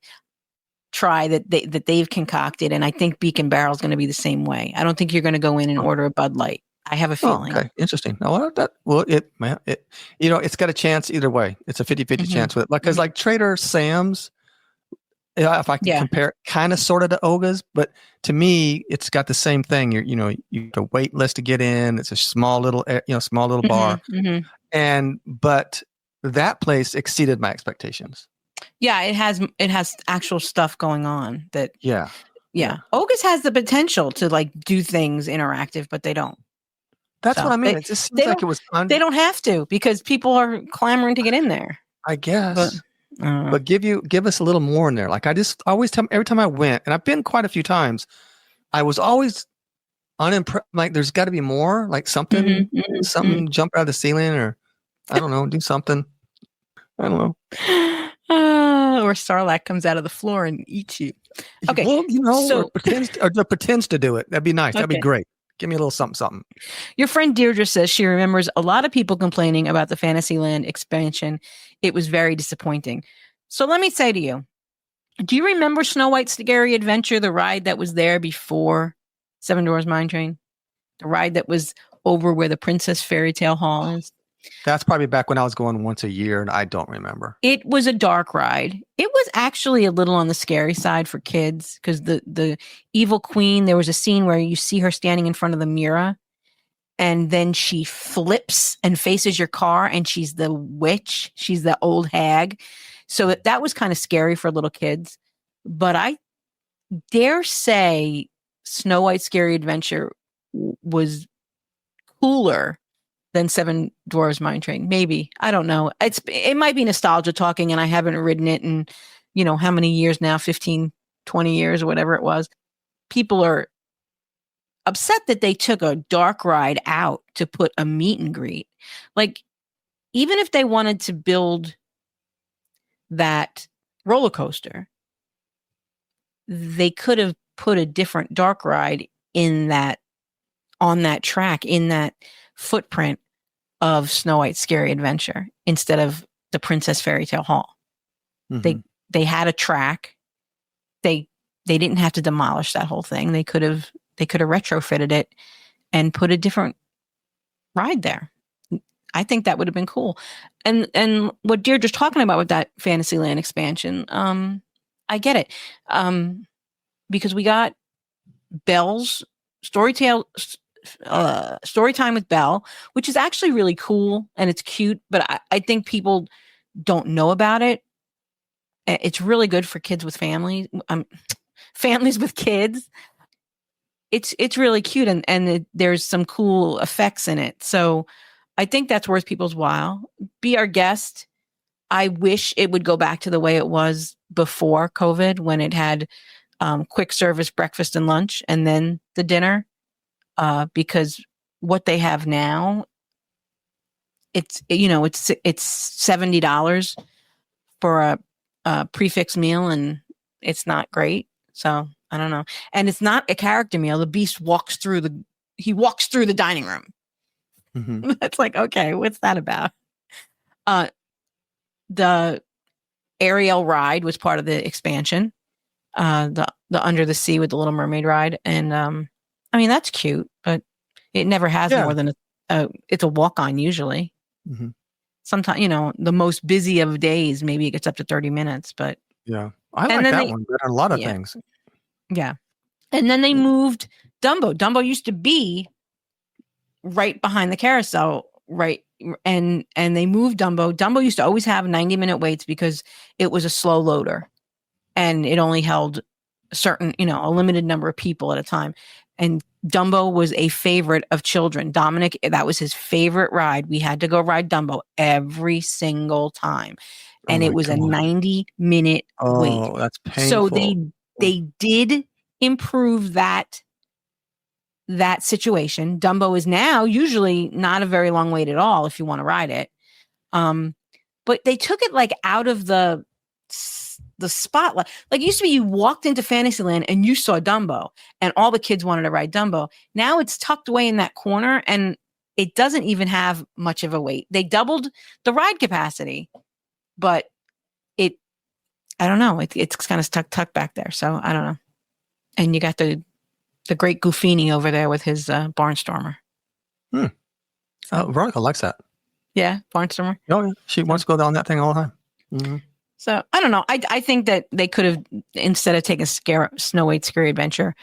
try that they've concocted. And I think Beacon Barrel is going to be the same way. I don't think you're going to go in and Oh, order a Bud Light. I have a oh, feeling. okay. Interesting. Now, you know, it's got a chance either way. It's a 50-50 Hmm. chance with it. Because like Trader Sam's, yeah, if I can Yeah. compare it kind of sort of to Oga's, but to me, it's got the same thing. You have a wait list to get in. It's a small little, small little Hmm. bar. Hmm. But that place exceeded my expectations. Yeah, it has actual stuff going on that Yeah. Yeah. yeah. Oga's has the potential to like do things interactive, but they don't. That's what So I mean. they It just seems they like don't it was they don't have to because people are clamoring to get in there. I But guess, I don't know. but give us a little more in there. Like I just always tell every time I went, and I've been quite a few times, I was always unimpressed. Like there's got to be more, like Mhm, mhm, mhm. something jump out of the ceiling, or I don't know, do something. I don't know. Or Sarlacc comes out of the floor and eats you. Okay, Well, or so pretends to do it. That'd be nice. That'd be okay. great. Give me a little something, something. Your friend Deirdre says she remembers a lot of people complaining about the Fantasyland expansion. It was very disappointing. So let me say to you, do you remember Snow White's Scary Adventure, the ride that was there before Seven Dwarfs Mine Train? The ride that was over where the Princess Fairy Tale Hall is? That's probably back when I was going once a year, and I don't remember. It was a dark ride. It was actually a little on the scary side for kids because the evil queen, there was a scene where you see her standing in front of the mirror and then she flips and faces your car and she's the witch. She's the old hag. So that was kind of scary for little kids. But I dare say Snow White's Scary Adventure was cooler than Seven Dwarfs Mine Train. Maybe. I don't know. It might be nostalgia talking and I haven't ridden it in, how many years now, 15, 20 years or whatever it was. People are upset that they took a dark ride out to put a meet and greet. Like, even if they wanted to build that roller coaster, they could have put a different dark ride on that track, in that footprint of Snow White's Scary Adventure instead of the Princess Fairy Tale Hall. Mm-hmm. They had a track. They didn't have to demolish that whole thing. They could have retrofitted it and put a different ride there. I think that would have been cool. And what Deirdre's talking about with that Fantasyland expansion, I get it. Because we got Belle's story time with Belle, which is actually really cool and it's cute, but I think people don't know about it. It's really good for kids with families, families with kids. It's really cute and there's some cool effects in it. So I think that's worth people's while. Be our guest. I wish it would go back to the way it was before COVID, when it had quick service breakfast and lunch and then the dinner. Because what they have now, it's $70 for a prefix meal, and it's not great. So I don't know. And it's not a character meal. The beast walks through the dining room. Mm-hmm. That's like, okay, what's that about? The Ariel ride was part of the expansion. The Under the Sea with the Little Mermaid ride, and I mean that's cute, but it never has Yeah. more than it's a walk on usually. Mm-hmm. sometimes, the most busy of days, maybe it gets up to 30 minutes, but Yeah. I and like then that they, one better than a lot of yeah, things. yeah. And then they moved Dumbo. Dumbo used to be right behind the carousel, right? And they moved Dumbo. Dumbo used to always have 90-minute waits because it was a slow loader and it only held a limited number of people at a time. And Dumbo was a favorite of children. Dominic, that was his favorite ride. We had to go ride Dumbo every single time. Oh And my it was a God. 90-minute wait. Oh, that's So painful. they did improve that situation. Dumbo is now usually not a very long wait at all if you want to ride it. But they took it like out of the spotlight. Like it used to be you walked into Fantasyland and you saw Dumbo and all the kids wanted to ride Dumbo. Now it's tucked away in that corner and it doesn't even have much of a wait. They doubled the ride capacity, but I don't know. It's kind of tucked back there. So I don't know. And you got the great Goofini over there with his Barnstormer. So. Veronica likes that. Yeah, Barnstormer. Oh, yeah. She wants to go down that thing all the time. Mm-hmm. So I don't know. I think that they could have, instead of taking Snow White Scary Adventure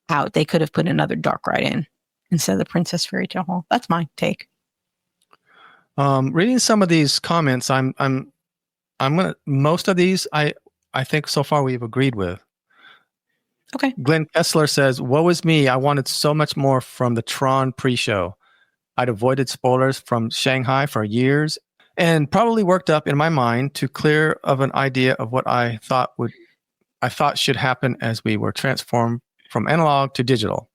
out, they could have put another dark ride in instead of the Princess Fairy Tale Hall. That's my take. Reading some of these comments, I'm gonna, most of these I think so far we've agreed with. Okay. Glenn Kessler says, "Woe is me! I wanted so much more from the Tron pre-show. I'd avoided spoilers from Shanghai for years, and probably worked up in my mind to clear of an idea of what I thought should happen as we were transformed from analog to digital.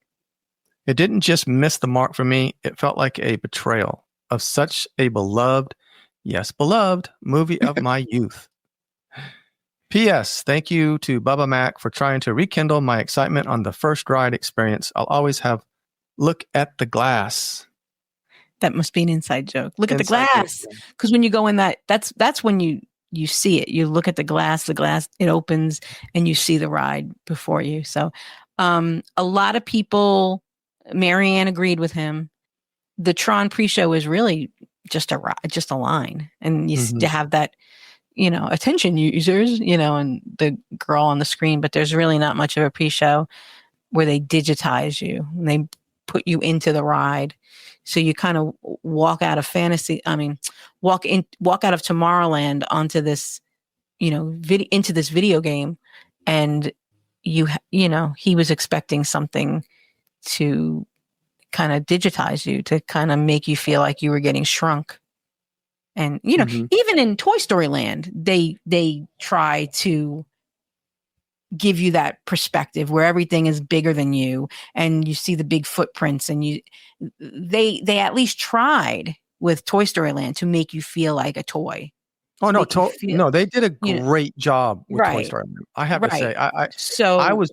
It didn't just miss the mark for me; it felt like a betrayal of such a beloved, yes, beloved movie of my youth." P.S. Thank you to Bubba Mac for trying to rekindle my excitement on the first ride experience. I'll always have look at the glass. That must be an inside joke. Look at the glass. Because when you go in that's when you see it. You look at the glass, it opens and you see the ride before you. So a lot of people, Marianne agreed with him. The Tron pre-show is really just a line. And you have that, attention users, and the girl on the screen, but there's really not much of a pre-show where they digitize you and they put you into the ride. So you kind of walk out of walk out of Tomorrowland onto this, into this video game. And he was expecting something to kind of digitize you, to kind of make you feel like you were getting shrunk. And, even in Toy Story Land, they try to give you that perspective where everything is bigger than you and you see the big footprints and they at least tried with Toy Story Land to make you feel like a toy. Oh no, no, they did a great job with Toy Story Land. I have to say, I was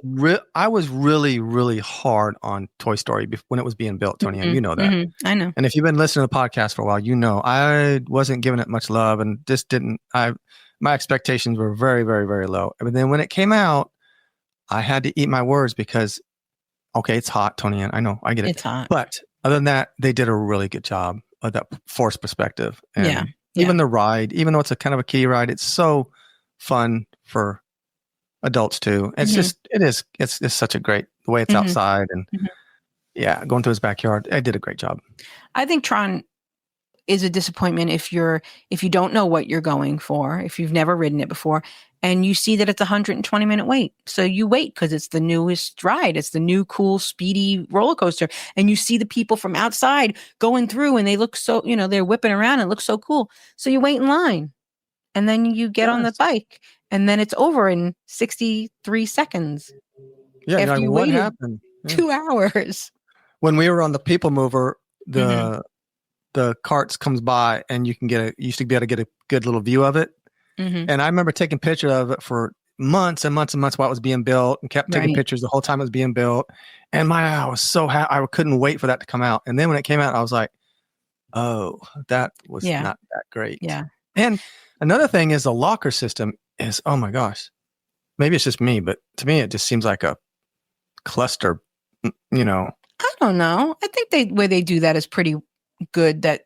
really, really hard on Toy Story when it was being built, Tony, and you know that. I know. And if you've been listening to the podcast for a while, I wasn't giving it much love and just didn't. My expectations were very, very, very low. But then when it came out, I had to eat my words because, okay, it's hot, Tony, and I know, I get it. It's hot. But other than that, they did a really good job of that forced perspective. And yeah. Even the ride, even though it's a kind of a kiddie ride, it's so fun for adults too. It's such a great, the way it's outside and going to his backyard. I did a great job. I think Tron is a disappointment if you don't know what you're going for, if you've never ridden it before, and you see that it's a 120-minute wait. So you wait because it's the newest ride. It's the new, cool, speedy roller coaster. And you see the people from outside going through and they look so, they're whipping around and it looks so cool. So you wait in line and then you get on the bike and then it's over in 63 seconds. Yeah. After you what waited happened? 2 hours. When we were on the People Mover, the carts comes by and you used to be able to get a good little view of it. And I remember taking pictures of it for months and months and months while it was being built and kept taking pictures the whole time it was being built. And I was so happy. I couldn't wait for that to come out. And then when it came out, I was like, oh, that was not that great. Yeah. And another thing is the locker system is, oh my gosh, maybe it's just me, but to me, it just seems like a cluster, I don't know. I think the way they do that is pretty good, that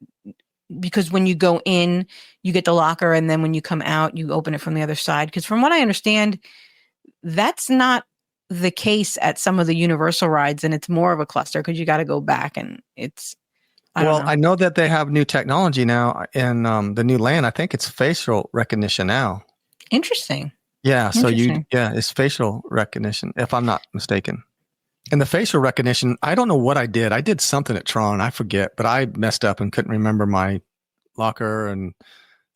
because when you go in, you get the locker, and then when you come out, you open it from the other side. Because from what I understand, that's not the case at some of the Universal rides, and it's more of a cluster because you got to go back, and it's. I don't know. I know that they have new technology now in the new land. I think it's facial recognition now. Interesting. Yeah. So it's facial recognition, if I'm not mistaken. And the facial recognition, I don't know what I did. I did something at Tron. I forget, but I messed up and couldn't remember my locker, and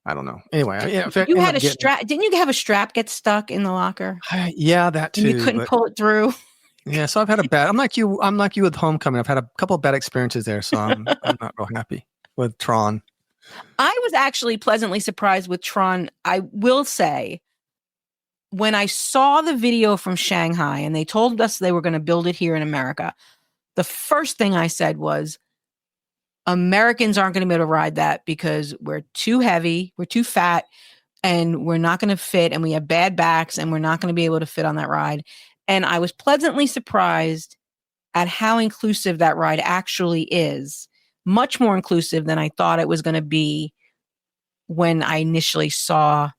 I don't know. Anyway, you had a strap. Didn't you have a strap get stuck in the locker? Yeah, that too. And you couldn't pull it through. Yeah, so I've had a bad. I'm like you with Homecoming. I've had a couple of bad experiences there, so I'm not real happy with Tron. I was actually pleasantly surprised with Tron. I will say, when I saw the video from Shanghai and they told us they were going to build it here in America, the first thing I said was, Americans aren't going to be able to ride that because we're too heavy, we're too fat, and we're not going to fit, and we have bad backs, and we're not going to be able to fit on that ride. And I was pleasantly surprised at how inclusive that ride actually is, much more inclusive than I thought it was going to be when I initially saw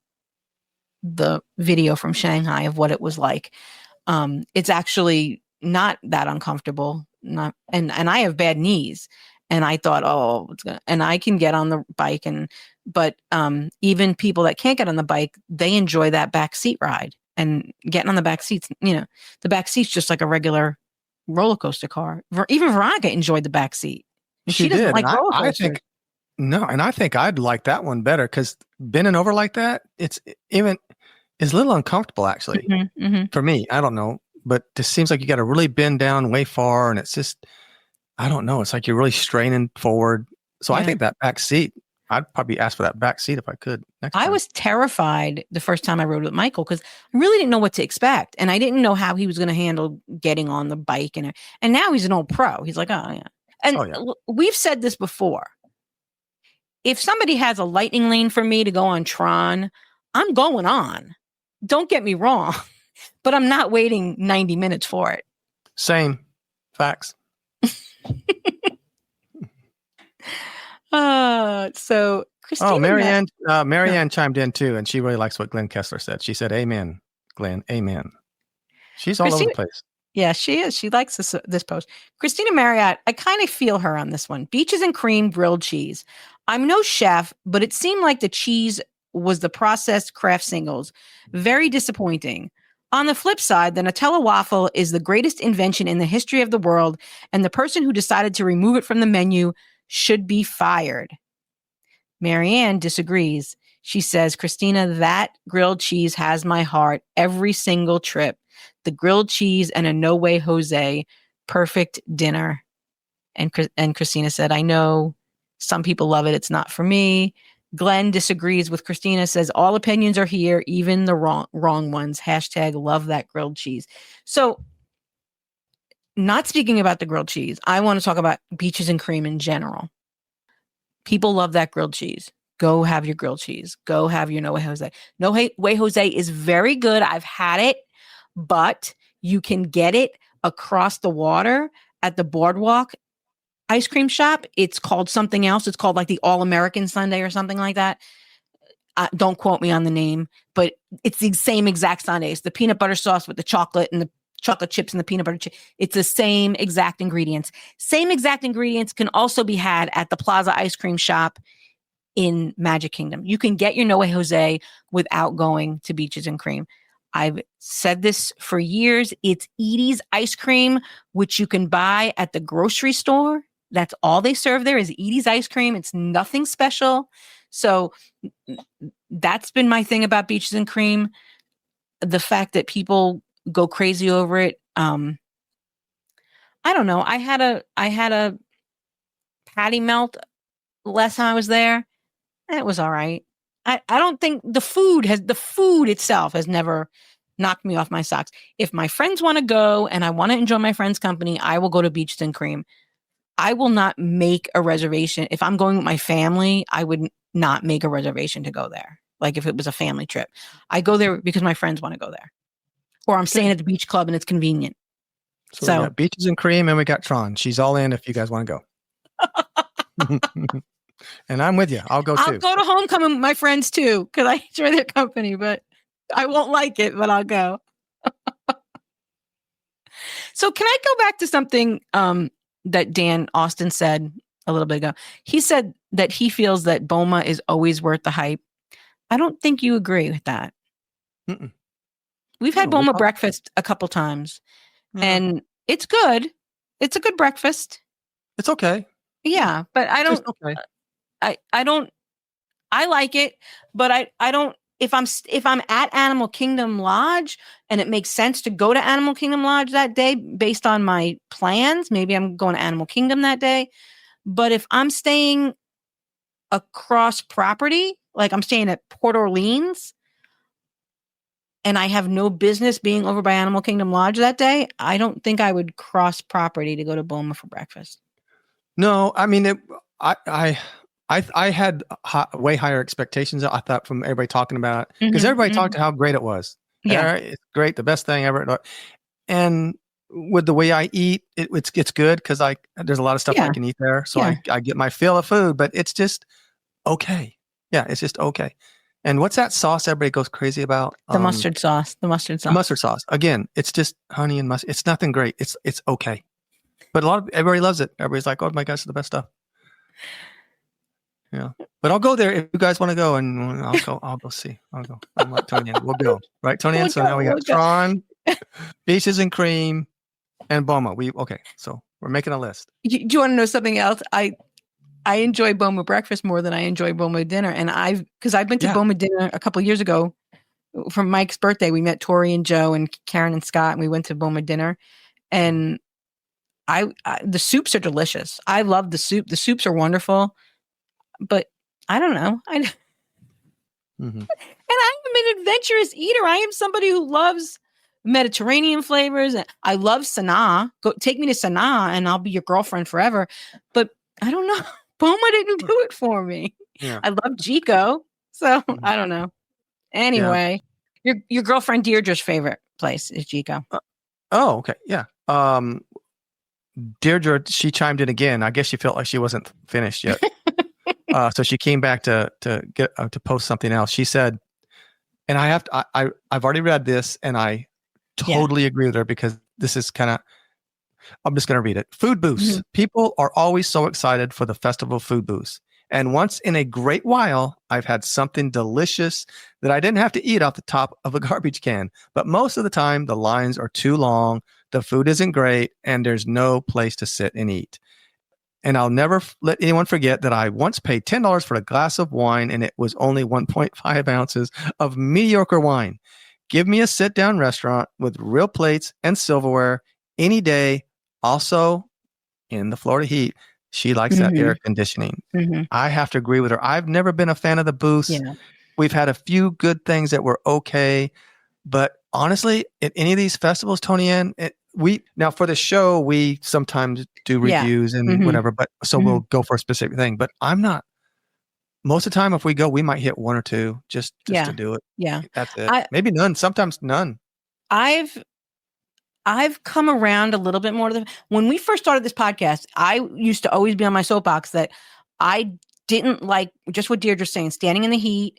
the video from Shanghai of what it was like. It's actually not that uncomfortable. And I have bad knees, and I thought, and I can get on the bike, but even people that can't get on the bike, they enjoy that back seat ride. And getting on the back seats, the back seat's just like a regular roller coaster car. Even Veronica enjoyed the back seat. She doesn't like roller coasters. I think I'd like that one better because bending over like that, it's a little uncomfortable actually for me. I don't know, but it seems like you got to really bend down way far, and it's just, I don't know. It's like you're really straining forward. So I think that back seat, I'd probably ask for that back seat if I could. Next time. I was terrified the first time I rode with Michael because I really didn't know what to expect. And I didn't know how he was going to handle getting on the bike. And now he's an old pro. He's like, oh, yeah. And we've said this before. If somebody has a lightning lane for me to go on Tron, I'm going on. Don't get me wrong, but I'm not waiting 90 minutes for it. Same. Facts. So Christina. Marianne chimed in too, and she really likes what Glenn Kessler said. She said, "Amen, Glenn. Amen." She's all over the place. Yeah, she is. She likes this post. Christina Marriott, I kind of feel her on this one. Beaches and cream grilled cheese. I'm no chef, but it seemed like the cheese was the processed Kraft singles. Very disappointing. On the flip side, the Nutella waffle is the greatest invention in the history of the world, and the person who decided to remove it from the menu should be fired. Marianne disagrees. She says, Christina, that grilled cheese has my heart every single trip. The grilled cheese and a No Way Jose, perfect dinner. And Christina said, I know some people love it. It's not for me. Glenn disagrees with Christina, says all opinions are here, even the wrong ones. # love that grilled cheese. So not speaking about the grilled cheese, I want to talk about beaches and cream in general. People love that grilled cheese. Go have your grilled cheese. Go have your No Way Jose. No Way Jose is very good. I've had it, but you can get it across the water at the Boardwalk ice cream shop. It's called something else. It's called like the All-American Sundae or something like that. Don't quote me on the name, but it's the same exact sundae. It's the peanut butter sauce with the chocolate and the chocolate chips and the peanut butter chips. It's the same exact ingredients. Same exact ingredients can also be had at the Plaza ice cream shop in Magic Kingdom. You can get your No Way Jose without going to Beaches and Cream. I've said this for years. It's Edie's ice cream, which you can buy at the grocery store. That's all they serve there is Edie's ice cream. It's nothing special. So that's been my thing about Beaches and Cream. The fact that people go crazy over it. I don't know. I had a patty melt last time I was there. And it was all right. I don't think the food itself has never knocked me off my socks. If my friends want to go and I want to enjoy my friends' company, I will go to Beaches and Cream. I will not make a reservation. If I'm going with my family, I would not make a reservation to go there. Like if it was a family trip, I go there because my friends want to go there. Or I'm staying at the beach club and it's convenient. So we got Beaches and Cream and we got Tron. She's all in if you guys want to go. And I'm with you. I'll go I'll too. go to homecoming with my friends too, because I enjoy their company, but I won't like it, but I'll go. So can I go back to something that Dan Austin said a little bit ago? He said that he feels that Boma is always worth the hype. I don't think you agree with that. Mm-mm. We've had No, Boma breakfast a couple times, Yeah. and it's good. It's a good breakfast. It's okay. Yeah, but I It's don't. just okay. I don't. I like it, but I don't. If I'm at Animal Kingdom Lodge and it makes sense to go to Animal Kingdom Lodge that day based on my plans, maybe I'm going to Animal Kingdom that day. But if I'm staying across property, like I'm staying at Port Orleans, and I have no business being over by Animal Kingdom Lodge that day, I don't think I would cross property to go to Boma for breakfast. No, I mean, I had way higher expectations. I thought from everybody talking about it because everybody talked to how great it was. Yeah. All right, it's great, the best thing ever. And with the way I eat, it's good because there's a lot of stuff I can eat there, so I get my fill of food. But it's just okay. Yeah, it's just okay. And what's that sauce everybody goes crazy about? The mustard sauce. The mustard sauce. The mustard sauce. Again, it's just honey and mustard. It's nothing great. It's okay. But everybody loves it. Everybody's like, "Oh my gosh, it's the best stuff." Yeah, but I'll go there if you guys want to go, and I'll go. I'll go see. I'll go. I'm like Tony. We'll go. Right, Tony. So now we got Tron, Beaches and Cream, and Boma. So we're making a list. Do you want to know something else? I enjoy Boma breakfast more than I enjoy Boma dinner, and because I've been to Boma dinner a couple of years ago for Mike's birthday. We met Tori and Joe and Karen and Scott, and we went to Boma dinner, and the soups are delicious. I love the soup. The soups are wonderful, but I don't know. And I'm an adventurous eater. I am somebody who loves Mediterranean flavors. I love Sanaa. Take me to Sanaa, and I'll be your girlfriend forever. But I don't know. Boma didn't do it for me. Yeah. I love Jico, so I don't know. Anyway, your girlfriend Deirdre's favorite place is Jico. Oh, okay, yeah. Deirdre, she chimed in again. I guess she felt like she wasn't finished yet, so she came back to get to post something else. She said, and I've already read this, and I totally agree with her because this is kind of. I'm just going to read it. Food booths. People are always so excited for the festival food booths. And once in a great while, I've had something delicious that I didn't have to eat off the top of a garbage can. But most of the time, the lines are too long, the food isn't great, and there's no place to sit and eat. And I'll never let anyone forget that I once paid $10 for a glass of wine, and it was only 1.5 ounces of mediocre wine. Give me a sit-down restaurant with real plates and silverware any day. Also, in the Florida heat, she likes that air conditioning. I have to agree with her. I've never been a fan of the booths. Yeah. We've had a few good things that were okay. But honestly, at any of these festivals, Tony Ann, now for the show, we sometimes do reviews and whatever. But so we'll go for a specific thing. But I'm not. Most of the time, if we go, we might hit one or two just to do it. Yeah. That's it. Maybe none. Sometimes none. I've come around a little bit more to when we first started this podcast, I used to always be on my soapbox that I didn't like just what Deirdre's saying, standing in the heat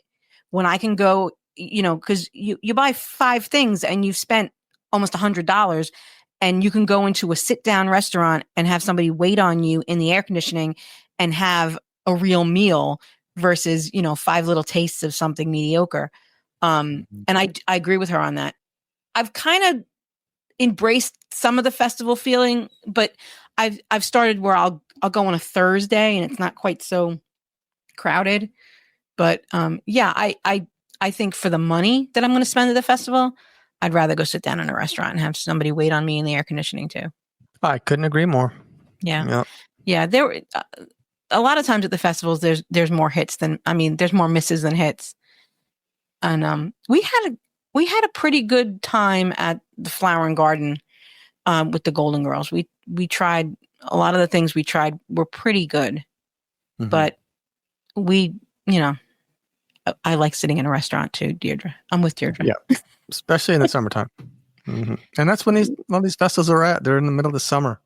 when I can go, because you buy 5 things and you've spent almost $100 and you can go into a sit down restaurant and have somebody wait on you in the air conditioning and have a real meal versus, 5 little tastes of something mediocre. And I agree with her on that. I've kind of embraced some of the festival feeling, but I've started where I'll go on a Thursday and it's not quite so crowded. But I think for the money that I'm going to spend at the festival, I'd rather go sit down in a restaurant and have somebody wait on me in the air conditioning too. I couldn't agree more. Yeah. There a lot of times at the festivals, there's more hits there's more misses than hits. And we had a pretty good time at the Flower and Garden with the Golden Girls. We tried a lot of the things we tried were pretty good, but I like sitting in a restaurant too, Deirdre. I'm with Deirdre. Yeah, especially in the summertime. And that's when all these festivals are at. They're in the middle of the summer.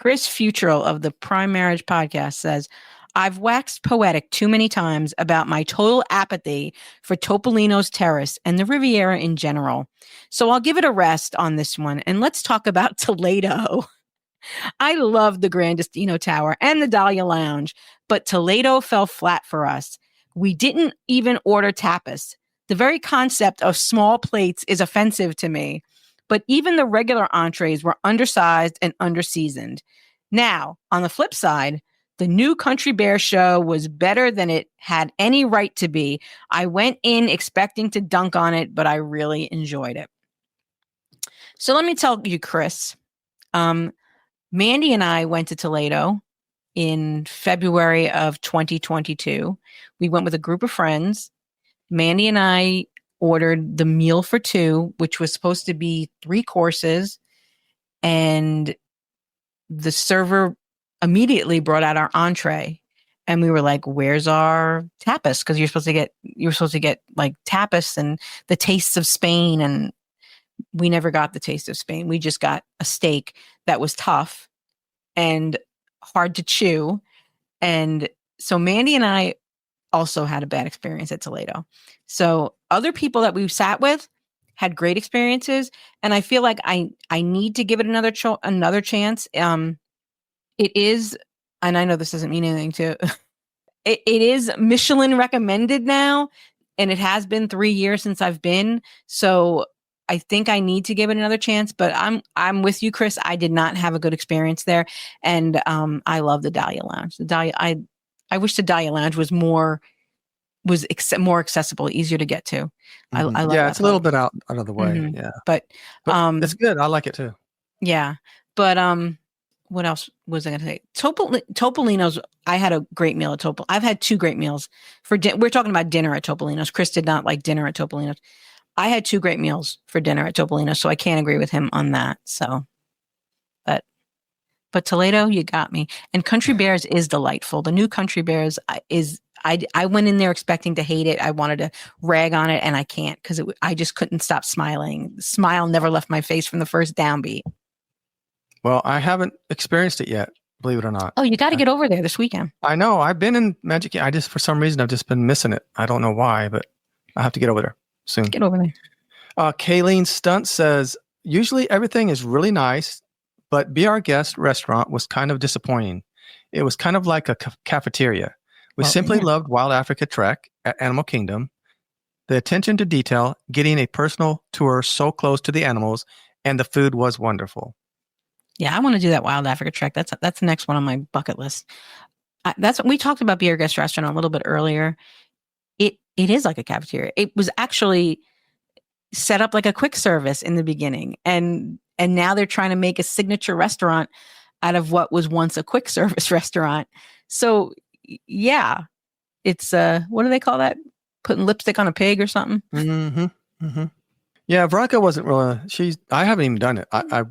Chris Futrell of the Prime Marriage Podcast says, I've waxed poetic too many times about my total apathy for Topolino's Terrace and the Riviera in general. So I'll give it a rest on this one. And let's talk about Toledo. I love the Grandestino Tower and the Dahlia Lounge, but Toledo fell flat for us. We didn't even order tapas. The very concept of small plates is offensive to me, but even the regular entrees were undersized and underseasoned. Now, on the flip side, the new Country Bear show was better than it had any right to be. I went in expecting to dunk on it, but I really enjoyed it. So let me tell you, Chris, Mandy and I went to Toledo in February of 2022. We went with a group of friends. Mandy and I ordered the meal for two, which was supposed to be 3 courses. And the server immediately brought out our entree. And we were like, where's our tapas? Because you're supposed to get like tapas and the tastes of Spain. And we never got the taste of Spain. We just got a steak that was tough and hard to chew. And so Mandy and I also had a bad experience at Toledo. So other people that we sat with had great experiences. And I feel like I need to give it another chance. It is, and I know this doesn't mean anything to, it is Michelin recommended now. And it has been 3 years since I've been. So I think I need to give it another chance, but I'm with you, Chris. I did not have a good experience there. And I love the Dahlia Lounge. I wish the Dahlia Lounge was more accessible, easier to get to. I love it's a little bit out of the way. Mm-hmm. Yeah. But it's good. I like it too. Yeah. But what else was I going to say? Topolino's, I had a great meal at Topolino's. I've had 2 great meals for dinner. We're talking about dinner at Topolino's. Chris did not like dinner at Topolino's. I had 2 great meals for dinner at Topolino's, so I can't agree with him on that. So, but Toledo, you got me. And Country Bears is delightful. The new Country Bears I went in there expecting to hate it. I wanted to rag on it, and I can't because I just couldn't stop smiling. The smile never left my face from the first downbeat. Well, I haven't experienced it yet, believe it or not. Oh, you got to get over there this weekend. I know. I've been in Magic. For some reason, I've just been missing it. I don't know why, but I have to get over there soon. Get over there. Kayleen Stunt says, usually everything is really nice, but Be Our Guest restaurant was kind of disappointing. It was kind of like a cafeteria. We simply loved Wild Africa Trek at Animal Kingdom. The attention to detail, getting a personal tour so close to the animals, and the food was wonderful. Yeah, I want to do that Wild Africa Trek. That's the next one on my bucket list. That's what we talked about. Be Our Guest restaurant a little bit earlier. It is like a cafeteria. It was actually set up like a quick service in the beginning, and now they're trying to make a signature restaurant out of what was once a quick service restaurant. So yeah, it's what do they call that? Putting lipstick on a pig or something? Mm-hmm. Mm-hmm. Yeah, Veronica wasn't really. I haven't even done it. I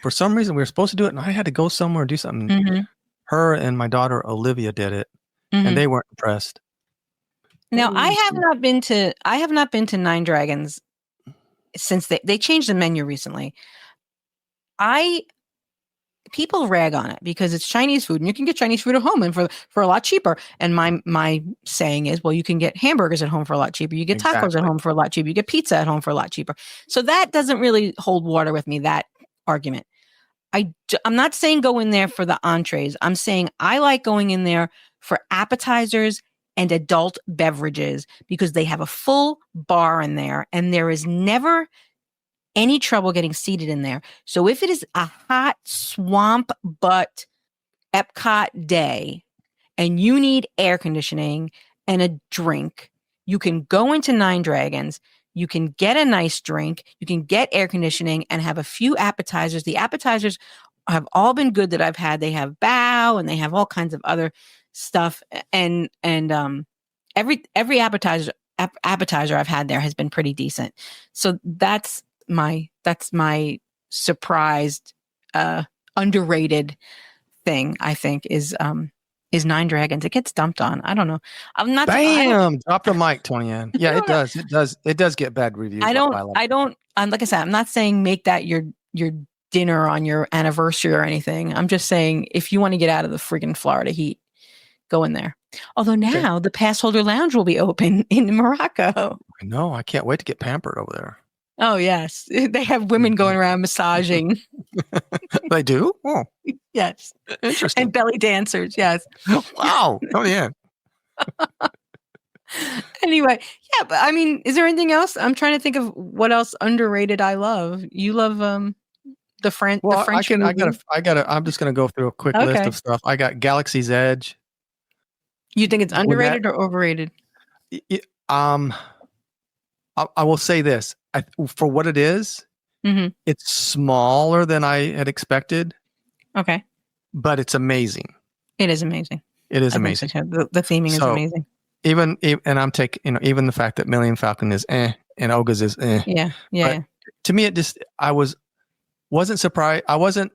for some reason we were supposed to do it, and I had to go somewhere and do something. Mm-hmm. Her and my daughter Olivia did it, and they weren't impressed. Now I have not been to Nine Dragons since they changed the menu recently. People rag on it because it's Chinese food, and you can get Chinese food at home and for a lot cheaper. And my saying is, well, you can get hamburgers at home for a lot cheaper. You get tacos at home for a lot cheaper. You get pizza at home for a lot cheaper. So that doesn't really hold water with me, that argument. I'm not saying go in there for the entrees. I'm saying I like going in there for appetizers and adult beverages because they have a full bar in there, and there is never any trouble getting seated in there. So if it is a hot swamp butt Epcot day and you need air conditioning and a drink, you can go into Nine Dragons. You can get a nice drink. You can get air conditioning and have a few appetizers. The appetizers have all been good that I've had. They have bao and they have all kinds of other stuff. And every appetizer I've had there has been pretty decent. So that's my surprised underrated thing, I think, is Nine Dragons. It gets dumped on. I don't know. I'm not. Bam! Drop the mic, Tony Ann. Yeah, it does. It does get bad reviews. I don't. Like I said, I'm not saying make that your dinner on your anniversary or anything. I'm just saying, if you want to get out of the friggin' Florida heat, go in there. Although now the pass holder lounge will be open in Morocco. I know. I can't wait to get pampered over there. Oh, yes. They have women going around massaging. They do? Oh, Yes. interesting. And belly dancers. Yes. Wow. Oh, yeah. Anyway, yeah, but I mean, is there anything else? I'm trying to think of what else underrated I love. You love the French Well, movie? I'm just going to go through a quick list Okay. of stuff. I got Galaxy's Edge. You think it's underrated or overrated? I will say this. For what it is, Mm-hmm. it's smaller than I had expected, Okay. but it's amazing. It is amazing. It is I think amazing. so too. The theming is So, amazing. And I'm taking, even the fact that Millennium Falcon is and Oga's is Yeah. Yeah. But to me, I wasn't surprised. I wasn't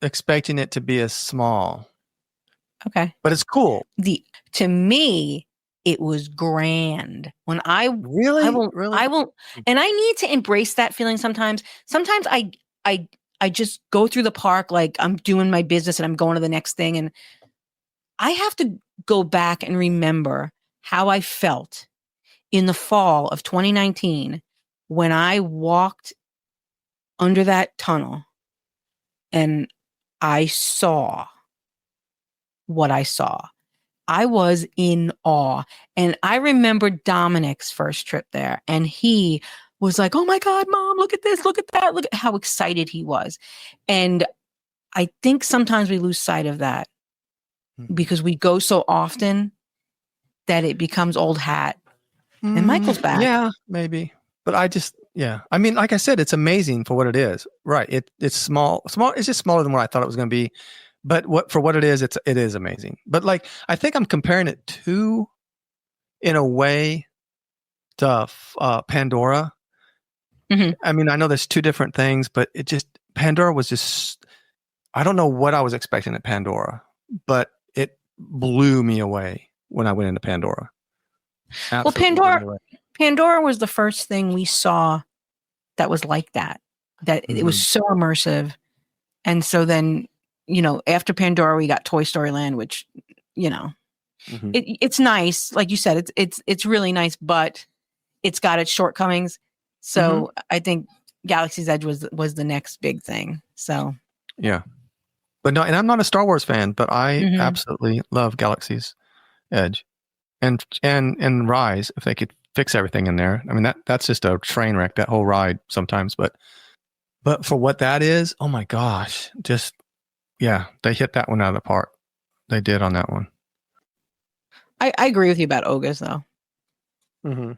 expecting it to be as small, Okay. but it's cool. To me, it was grand. When I Really? I won't, and I need to embrace that feeling sometimes. Sometimes I just go through the park like I'm doing my business and I'm going to the next thing, and I have to go back and remember how I felt in the fall of 2019 when I walked under that tunnel and I saw what I saw. I was in awe. And I remember Dominic's first trip there, and he was like, "Oh my God, Mom, look at this, look at that, look at how excited he was." And I think sometimes we lose sight of that because we go so often that it becomes old hat. And Michael's back. Yeah, maybe. But I mean, like I said, it's amazing for what it is. Right. It's small. It's just smaller than what I thought it was going to be. But for what it is amazing. But like, I think I'm comparing it to, in a way, to Pandora. Mm-hmm. I mean, I know there's two different things, but Pandora was just, I don't know what I was expecting at Pandora, but it blew me away when I went into Pandora. Absolutely blew me away. Pandora was the first thing we saw that was like that. That it was so immersive. And so then, after Pandora, we got Toy Story Land, which, it's nice. Like you said, it's really nice, but it's got its shortcomings. So I think Galaxy's Edge was the next big thing. So yeah, but no, and I'm not a Star Wars fan, but I absolutely love Galaxy's Edge and Rise. If they could fix everything in there, I mean that's just a train wreck, that whole ride sometimes. But for what that is, oh my gosh, they hit that one out of the park. They did on that one. I agree with you about Oga's though. Mm-hmm.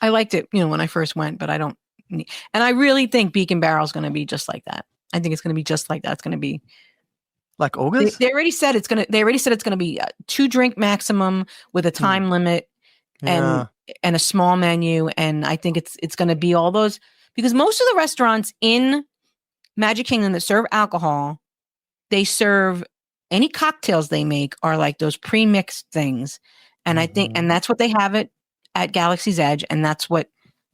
I liked it, when I first went, but I don't. And I really think Beacon Barrel is going to be just like that. I think it's going to be just like that. It's going to be like Oga's. They already said it's going to be a 2-drink maximum with a time limit and a small menu. And I think it's going to be all those, because most of the restaurants in Magic Kingdom that serve alcohol, they serve any cocktails they make are like those pre-mixed things. And I think, and that's what they have at Galaxy's Edge. And that's what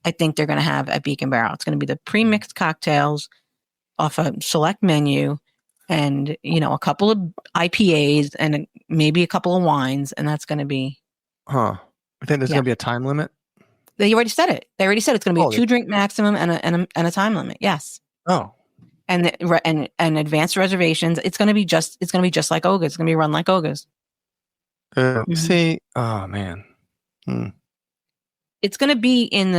I think they're going to have at Beacon Barrel. It's going to be the pre-mixed cocktails off a select menu and, a couple of IPAs and maybe a couple of wines. And that's going to be. I think there's going to be a time limit. They already said it. They already said it's going to be a 2-drink maximum and a time limit. Yes. Oh. And advanced reservations. It's going to be just like Oga's. It's going to be run like Oga's. See, oh man. It's going to be in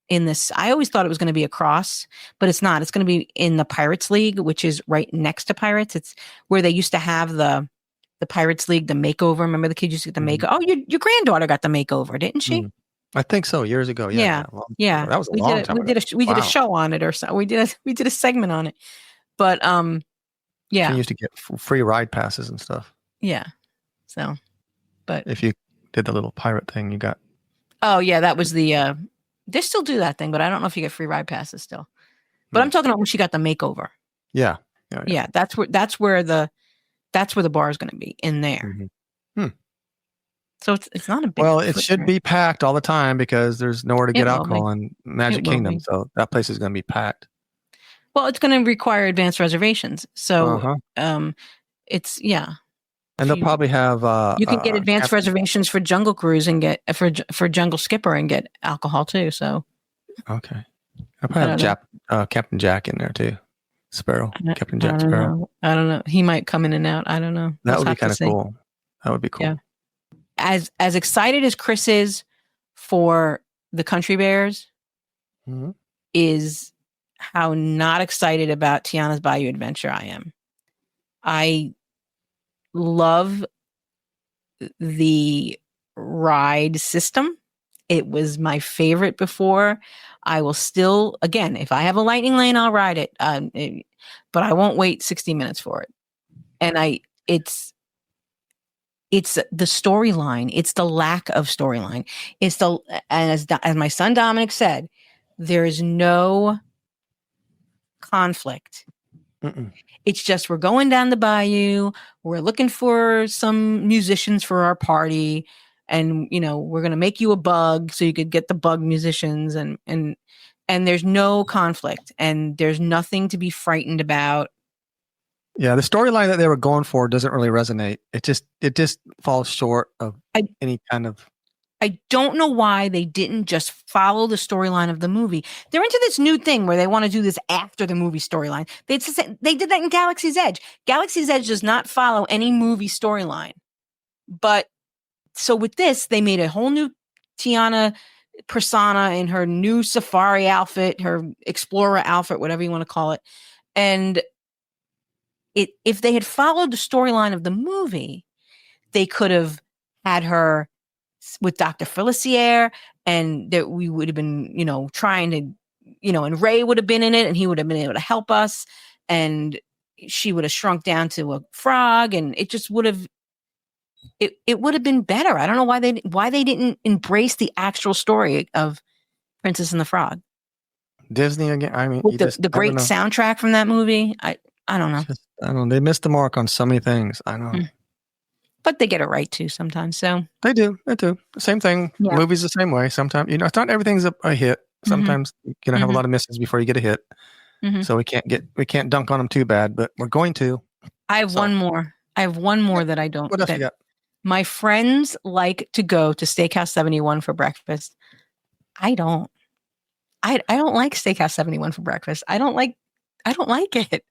this. I always thought it was going to be across, but it's not. It's going to be in the Pirates League, which is right next to Pirates. It's where they used to have the Pirates League, the makeover. Remember the kids used to get the makeover? Oh, your granddaughter got the makeover, didn't she? I think so. Years ago. Yeah. That was a long time ago. We did a show on it or something. We did a segment on it. But yeah. You used to get free ride passes and stuff. Yeah. So, but if you did the little pirate thing, you got. Oh yeah, that was the. They still do that thing, but I don't know if you get free ride passes still. But I'm talking about when she got the makeover. Yeah. Yeah, that's where the bar is going to be, in there. So it's not a big. Well, it should be packed all the time because there's nowhere to get alcohol in Magic Kingdom, so that place is going to be packed. Well, it's going to require advanced reservations. So Uh-huh. it's And they'll probably have you can get advanced Captain, reservations for Jungle Cruise and get for Jungle Skipper and get alcohol too. So okay. I'll probably have Captain Jack in there too. Sparrow. Captain Jack Sparrow. I don't know. He might come in and out. I don't know. That would be kind of cool. That would be cool. Yeah. As excited as Chris is for the Country Bears, is how not excited about Tiana's Bayou Adventure I am. I love the ride system. It was my favorite before. I will still, again, if I have a lightning lane, I'll ride it. But I won't wait 60 minutes for it. And it's the storyline. It's the lack of storyline. And as my son Dominic said, there is no conflict. It's just we're going down the bayou. We're looking for some musicians for our party, and we're going to make you a bug so you could get the bug musicians, and there's no conflict, and there's nothing to be frightened about. Yeah, the storyline that they were going for doesn't really resonate. It just falls short of any kind of. I don't know why they didn't just follow the storyline of the movie. They're into this new thing where they want to do this after the movie storyline. They did that in Galaxy's Edge. Galaxy's Edge does not follow any movie storyline. But so with this, they made a whole new Tiana persona in her new safari outfit, her explorer outfit, whatever you want to call it. And if they had followed the storyline of the movie, they could have had her with Dr. Felicier, and that we would have been, trying to, and Ray would have been in it, and he would have been able to help us, and she would have shrunk down to a frog, and it just would have, it would have been better. I don't know why they didn't embrace the actual story of Princess and the Frog. Disney again. I mean, with the great soundtrack from that movie. I don't know. I don't know. They missed the mark on so many things. I know. But they get it right too sometimes. So they do. Same thing. Yeah. Movies the same way. Sometimes it's not everything's a hit. Sometimes you're gonna have a lot of misses before you get a hit. So we can't dunk on them too bad, but we're going to. I have one more. That I don't. What else you got? My friends like to go to Steakhouse 71 for breakfast. I don't. I don't like Steakhouse 71 for breakfast. I don't like it.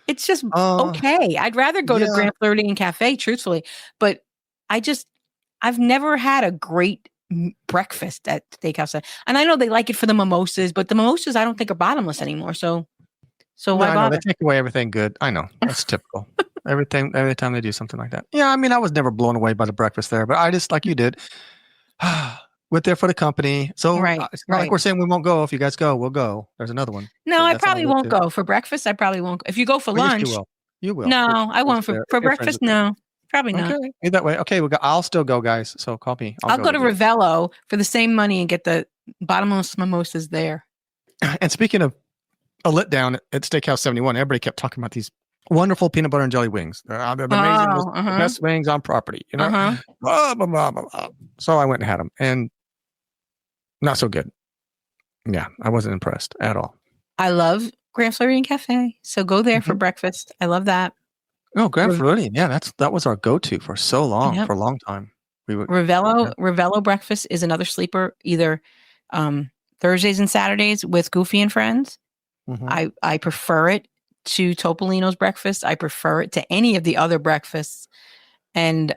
It's just okay. I'd rather go to Grand Floridian Cafe, truthfully. But I've never had a great breakfast at Steakhouse. And I know they like it for the mimosas, but the mimosas I don't think are bottomless anymore. So why bother? They take away everything good. I know. That's typical. Every time they do something like that. Yeah, I mean, I was never blown away by the breakfast there, but I just, like you did, went there for the company. So it's not like we're saying we won't go. If you guys go, we'll go. There's another one. No, I probably won't go for breakfast. I probably won't. If you go for lunch, you will. No, I won't for breakfast. No, probably not. Okay, that way. Okay, I'll still go, guys. So call me. I'll go to Ravello for the same money and get the bottomless mimosas there. And speaking of a letdown at Steakhouse 71, everybody kept talking about these wonderful peanut butter and jelly wings. They're amazing. The best wings on property. Blah, blah, blah, blah. So I went and had them, and not so good. Yeah, I wasn't impressed at all. I love Grand Floridian Cafe, so go there for breakfast. I love that. Oh, Grand Floridian. Yeah, that was our go-to for so long, for a long time. Ravello breakfast is another sleeper, either Thursdays and Saturdays with Goofy and Friends. I prefer it to Topolino's breakfast. I prefer it to any of the other breakfasts. And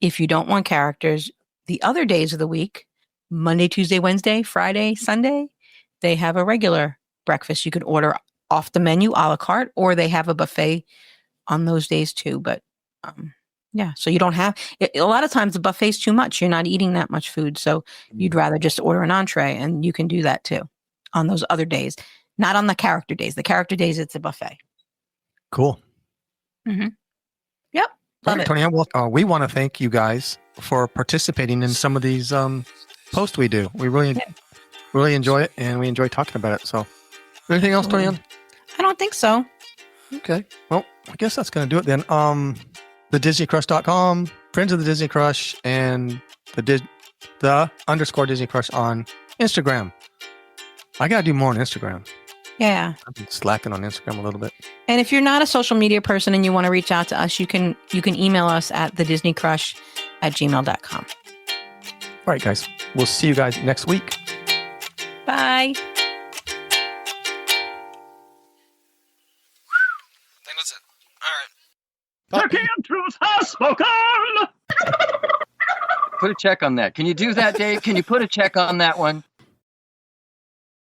if you don't want characters, the other days of the week, Monday, Tuesday, Wednesday, Friday, Sunday, they have a regular breakfast. You can order off the menu a la carte, or they have a buffet on those days too. But so you don't have, a lot of times the buffet's too much. You're not eating that much food. So you'd rather just order an entree, and you can do that too on those other days. Not on the character days. The character days, it's a buffet. Cool. Yep. Love it. Tony, we want to thank you guys for participating in some of these posts we do. We really enjoy it, and we enjoy talking about it. So, anything else, Tony? I don't think so. Okay. Well, I guess that's going to do it then. thedisneycrush.com, Friends of the Disney Crush, and the _Disney Crush on Instagram. I got to do more on Instagram. Yeah. I've been slacking on Instagram a little bit. And if you're not a social media person and you want to reach out to us, you can email us at thedisneycrush@gmail.com. All right, guys. We'll see you guys next week. Bye. I think that's it. All right. Turkey and truth has spoken. Put a check on that. Can you do that, Dave? Can you put a check on that one?